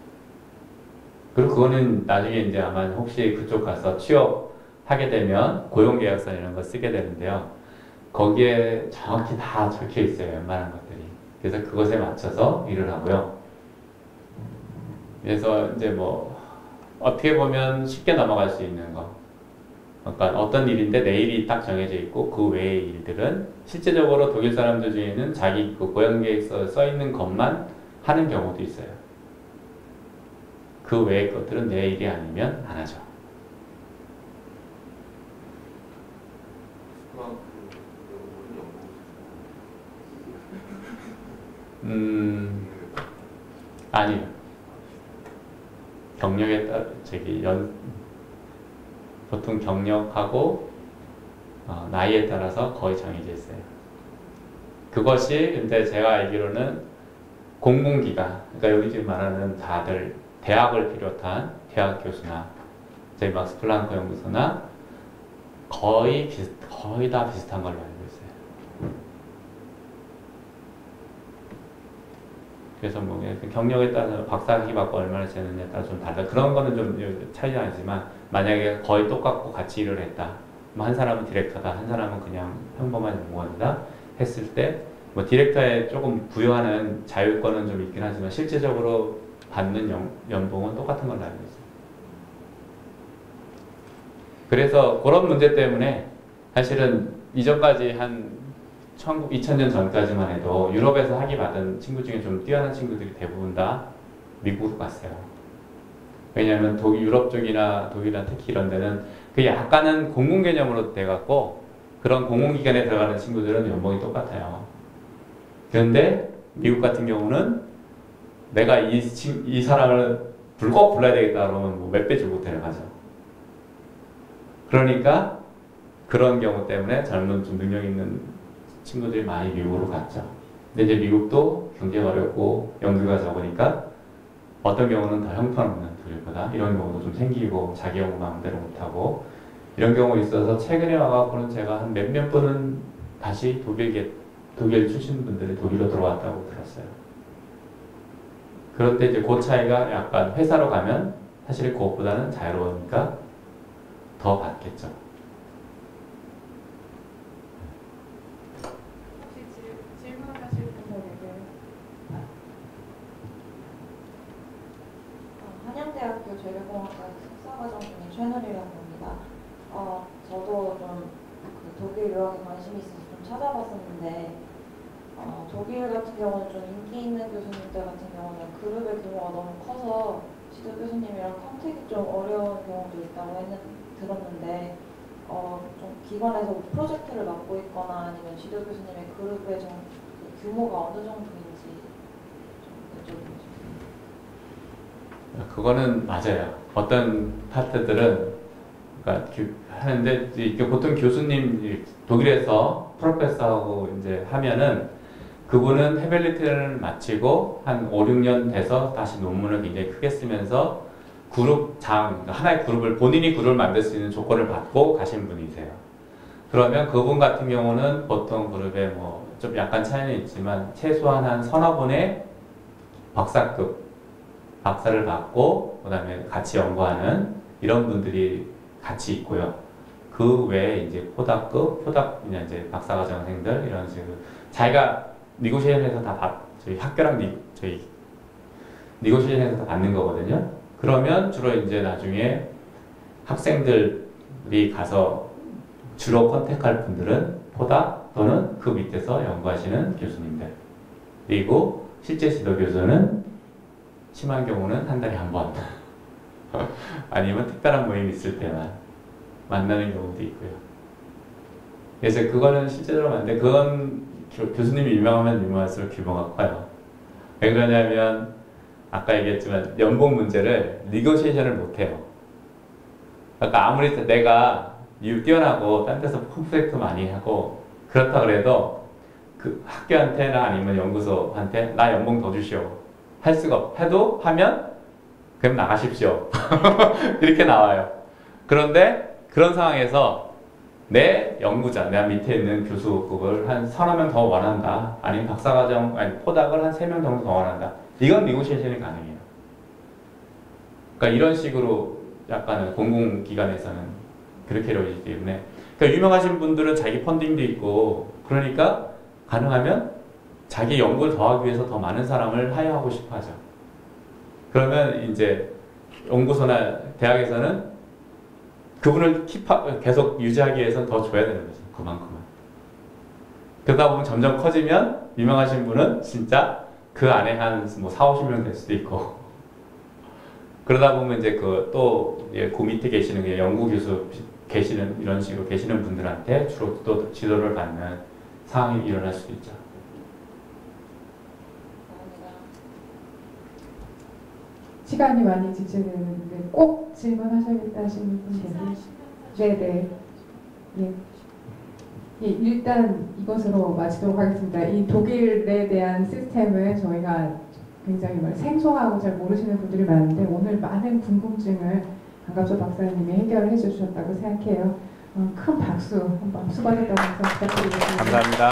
그리고 그거는 나중에 이제 아마 혹시 그쪽 가서 취업하게 되면 고용계약서 이런 거 쓰게 되는데요. 거기에 정확히 다 적혀 있어요. 웬만한 것들이. 그래서 그것에 맞춰서 일을 하고요. 그래서 이제 뭐 어떻게 보면 쉽게 넘어갈 수 있는 거. 그러니까 어떤 일인데 내일이 딱 정해져 있고 그 외의 일들은 실제적으로 독일 사람들 중에는 자기 그 고용계획서에 써 있는 것만 하는 경우도 있어요. 그 외의 것들은 내 일이 아니면 안 하죠. 아니요. 경력에 따라 보통 경력하고 나이에 따라서 거의 정해져 있어요. 그것이 근데 제가 알기로는 공공기관, 그러니까 여기 지금 말하는 다들 대학을 비롯한 대학 교수나 저희 막스 플랑크 연구소나 거의 다 비슷한 걸로 알고 있어요. 그래서 뭐 경력에 따라서 박사학위 받고 얼마나 되느냐에 따라 좀 달라. 그런 거는 좀 차이가 나지만 만약에 거의 똑같고 같이 일을 했다. 뭐 한 사람은 디렉터다, 한 사람은 그냥 평범한 연구원이다 했을 때 뭐 디렉터에 조금 부여하는 자율권은 좀 있긴 하지만 실제적으로 받는 연봉은 똑같은 걸로 알고 있어요. 그래서 그런 문제 때문에 사실은 이전까지 한 2000년 전까지만 해도 유럽에서 학위 받은 친구 중에 좀 뛰어난 친구들이 대부분 다 미국으로 갔어요. 왜냐하면 유럽 쪽이나 독일이나 특히 이런 데는 그 약간은 공공 개념으로 돼갖고 그런 공공기관에 들어가는 친구들은 연봉이 똑같아요. 그런데 미국 같은 경우는 내가 이 사람을 꼭 불러야 되겠다 그러면 뭐 몇 배 주고 데려가죠. 그러니까 그런 경우 때문에 젊은 좀 능력 있는 친구들이 많이 미국으로 갔죠. 근데 이제 미국도 경제가 어렵고 연구가 적으니까 어떤 경우는 더 형편없는 독일보다 이런 경우도 좀 생기고 자기 연구 마음대로 못하고 이런 경우 있어서 최근에 와갖고는 제가 한 몇몇 분은 다시 독일 출신 분들이 독일로 들어왔다고 들었어요. 그런데 이제 그 차이가 약간 회사로 가면 사실 그것보다는 자유로우니까 더 받겠죠. 혹시 질문하실 분들에게 한양대학교 재료공학과 석사과정 중인 최누리라고 합니다. 저도 좀그 독일 유학에 관심이 있어서 좀 찾아봤었는데 독일 같은 경우는 좀 인기 있는 교수님들 같은 경우는 그룹의 규모가 너무 커서 지도 교수님이랑 컨택이 좀 어려운 경우도 있다고 들었는데 좀 기관에서 프로젝트를 맡고 있거나 아니면 지도 교수님의 그룹의 규모가 어느 정도인지 좀 여쭤보고 싶습니다. 그거는 맞아요. 어떤 파트들은 그러니까 하는데 이게 보통 교수님 독일에서 프로페서하고 이제 하면은 그분은 해벨리티를 마치고 한 5, 6년 돼서 다시 논문을 굉장히 크게 쓰면서 그러니까 하나의 그룹을 본인이 그룹을 만들 수 있는 조건을 받고 가신 분이세요. 그러면 그분 같은 경우는 보통 그룹에 뭐 좀 약간 차이는 있지만 최소한 한 서너 분의 박사급 박사를 받고 그다음에 같이 연구하는 이런 분들이 같이 있고요. 그 외에 이제 포닥이나 이제 박사과정생들 이런 식으로 자기가 니고시에이션에서 저희 학교랑 저희 니고시에이션에서 다 받는 거거든요. 그러면 주로 이제 나중에 학생들이 가서 주로 컨택할 분들은 포닥 또는 그 밑에서 연구하시는 교수님들. 그리고 실제 지도 교수는 심한 경우는 한 달에 한 번. 아니면 특별한 모임이 있을 때만 만나는 경우도 있고요. 그래서 그거는 실제로 맞는데 그건 교수님이 유명하면 유명할수록 규모가 커요. 왜 그러냐면 아까 얘기했지만 연봉 문제를 니고시에이션을 못해요. 그러니까 아무리 내가 뛰어나고 딴 데서 컴플렉트 많이 하고 그렇다 그래도 그 학교한테나 아니면 연구소한테 나 연봉 더 주시오 할 수가 해도 하면 그럼 나가십시오 이렇게 나와요. 그런데 그런 상황에서 내 연구자, 내 밑에 있는 교수급을 한 서너 명 더 원한다. 아니면 박사과정, 아니 포닥을 한 3명 정도 더 원한다. 이건 니고시에이션이 가능해요. 그러니까 이런 식으로 약간은 공공기관에서는 그렇게 이루어지기 때문에 그러니까 유명하신 분들은 자기 펀딩도 있고 그러니까 가능하면 자기 연구를 더 하기 위해서 더 많은 사람을 하여하고 싶어 하죠. 그러면 이제 연구소나 대학에서는 그분을 계속 유지하기 위해서는 더 줘야 되는 거죠. 그만큼은. 그러다 보면 점점 커지면 유명하신 분은 진짜 그 안에 한 뭐 4, 50명 될 수도 있고 그러다 보면 이제 그 밑에 계시는 그 연구 교수 계시는 이런 식으로 계시는 분들한테 주로 또 지도를 받는 상황이 일어날 수도 있죠. 시간이 많이 지체되는데 꼭 질문하셔야겠다 하시는 분 계세요? 네네. 예. 예, 일단 이것으로 마치도록 하겠습니다. 이 독일에 대한 시스템을 저희가 굉장히 생소하고 잘 모르시는 분들이 많은데 오늘 많은 궁금증을 강갑조 박사님이 해결해 주셨다고 생각해요. 큰 박수, 한번 수고하셨다고 부탁드리겠습니다. 감사합니다.